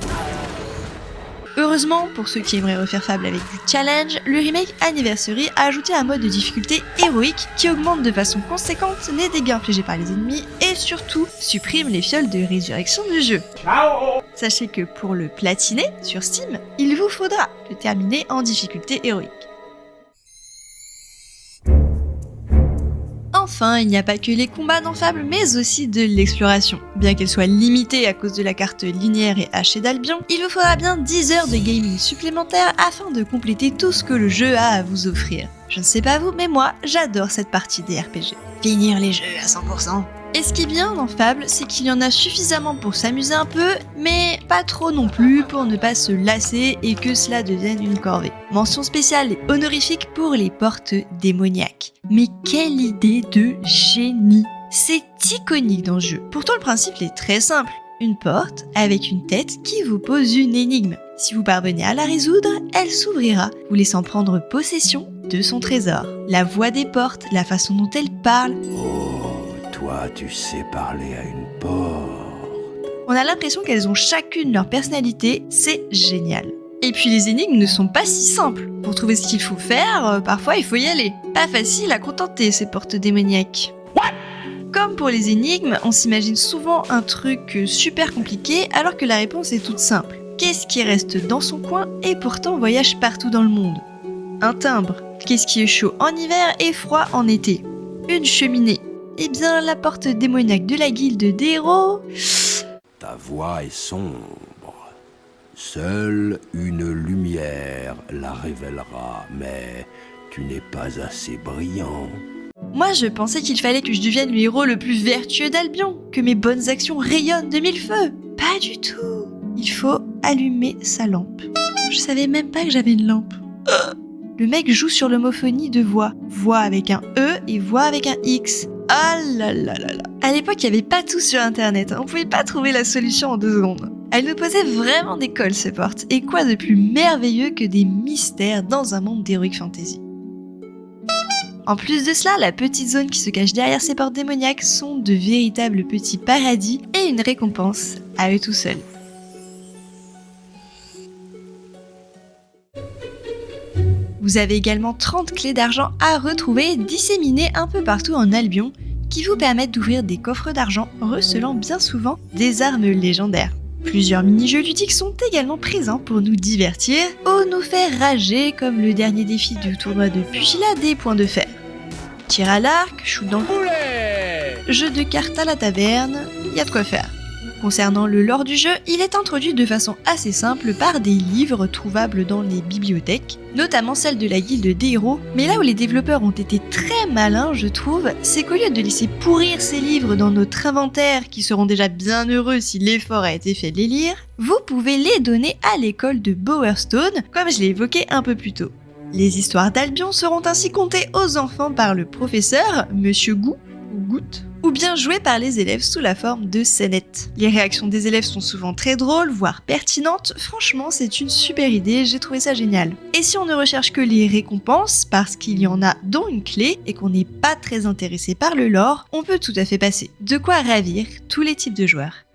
Heureusement, pour ceux qui aimeraient refaire Fable avec du challenge, le remake Anniversary a ajouté un mode de difficulté héroïque qui augmente de façon conséquente les dégâts infligés par les ennemis et surtout supprime les fioles de résurrection du jeu. Ciao. Sachez que pour le platiner sur Steam, il vous faudra le terminer en difficulté héroïque. Enfin, il n'y a pas que les combats dans Fable, mais aussi de l'exploration. Bien qu'elle soit limitée à cause de la carte linéaire et hachée d'Albion, il vous faudra bien 10 heures de gaming supplémentaires afin de compléter tout ce que le jeu a à vous offrir. Je ne sais pas vous, mais moi, j'adore cette partie des RPG. Finir les jeux à 100%. Et ce qui est bien dans Fable, c'est qu'il y en a suffisamment pour s'amuser un peu, mais pas trop non plus pour ne pas se lasser et que cela devienne une corvée. Mention spéciale et honorifique pour les portes démoniaques. Mais quelle idée de génie! C'est iconique dans le jeu. Pourtant le principe est très simple. Une porte avec une tête qui vous pose une énigme. Si vous parvenez à la résoudre, elle s'ouvrira, vous laissant prendre possession de son trésor. La voix des portes, la façon dont elles parlent... Toi, tu sais parler à une porte. On a l'impression qu'elles ont chacune leur personnalité, c'est génial. Et puis les énigmes ne sont pas si simples. Pour trouver ce qu'il faut faire, parfois il faut y aller. Pas facile à contenter ces portes démoniaques. Comme pour les énigmes, on s'imagine souvent un truc super compliqué alors que la réponse est toute simple. Qu'est-ce qui reste dans son coin et pourtant voyage partout dans le monde? Un timbre. Qu'est-ce qui est chaud en hiver et froid en été? Une cheminée. Eh bien, la porte démoniaque de la guilde des héros... Ta voix est sombre. Seule une lumière la révélera, mais tu n'es pas assez brillant. Moi, je pensais qu'il fallait que je devienne le héros le plus vertueux d'Albion, que mes bonnes actions rayonnent de mille feux. Pas du tout. Il faut allumer sa lampe. Je savais même pas que j'avais une lampe. Le mec joue sur l'homophonie de voix. Voix avec un E et voix avec un X. Ah là là là là. À l'époque, il n'y avait pas tout sur internet, on pouvait pas trouver la solution en 2 secondes. Elle nous posait vraiment des cols, ces portes, et quoi de plus merveilleux que des mystères dans un monde d'heroic fantasy. En plus de cela, la petite zone qui se cache derrière ces portes démoniaques sont de véritables petits paradis et une récompense à eux tout seuls. Vous avez également 30 clés d'argent à retrouver disséminées un peu partout en Albion qui vous permettent d'ouvrir des coffres d'argent recelant bien souvent des armes légendaires. Plusieurs mini-jeux ludiques sont également présents pour nous divertir ou nous faire rager comme le dernier défi du tournoi de pugilat des points de fer. Tir à l'arc, shoot dans le poulet, jeu de cartes à la taverne, y a de quoi faire. Concernant le lore du jeu, il est introduit de façon assez simple par des livres trouvables dans les bibliothèques, notamment celle de la guilde des héros, mais là où les développeurs ont été très malins, je trouve, c'est qu'au lieu de laisser pourrir ces livres dans notre inventaire, qui seront déjà bien heureux si l'effort a été fait de les lire, vous pouvez les donner à l'école de Bowerstone, comme je l'ai évoqué un peu plus tôt. Les histoires d'Albion seront ainsi contées aux enfants par le professeur, Monsieur Gou, ou Goutte, ou bien jouées par les élèves sous la forme de scénettes. Les réactions des élèves sont souvent très drôles, voire pertinentes. Franchement, c'est une super idée, j'ai trouvé ça génial. Et si on ne recherche que les récompenses, parce qu'il y en a dont une clé, et qu'on n'est pas très intéressé par le lore, on peut tout à fait passer. De quoi ravir tous les types de joueurs.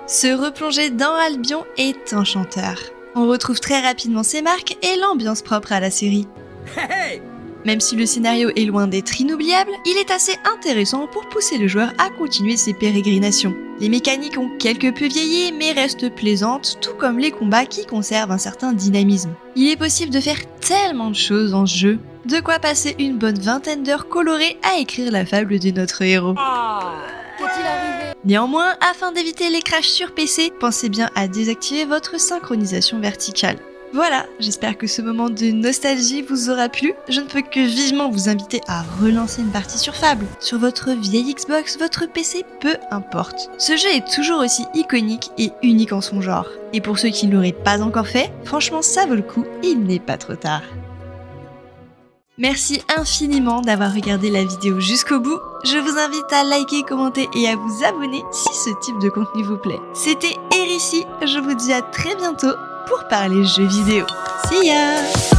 Se replonger dans Albion est enchanteur. On retrouve très rapidement ses marques et l'ambiance propre à la série. Même si le scénario est loin d'être inoubliable, il est assez intéressant pour pousser le joueur à continuer ses pérégrinations. Les mécaniques ont quelque peu vieilli mais restent plaisantes, tout comme les combats qui conservent un certain dynamisme. Il est possible de faire tellement de choses dans ce jeu, de quoi passer une bonne vingtaine d'heures colorées à écrire la fable de notre héros. Qu'est-il arrivé ? Néanmoins, afin d'éviter les crashs sur PC, pensez bien à désactiver votre synchronisation verticale. Voilà, j'espère que ce moment de nostalgie vous aura plu. Je ne peux que vivement vous inviter à relancer une partie sur Fable. Sur votre vieille Xbox, votre PC, peu importe. Ce jeu est toujours aussi iconique et unique en son genre. Et pour ceux qui ne l'auraient pas encore fait, franchement ça vaut le coup, il n'est pas trop tard. Merci infiniment d'avoir regardé la vidéo jusqu'au bout. Je vous invite à liker, commenter et à vous abonner si ce type de contenu vous plaît. C'était Erici, je vous dis à très bientôt pour parler jeux vidéo. See ya!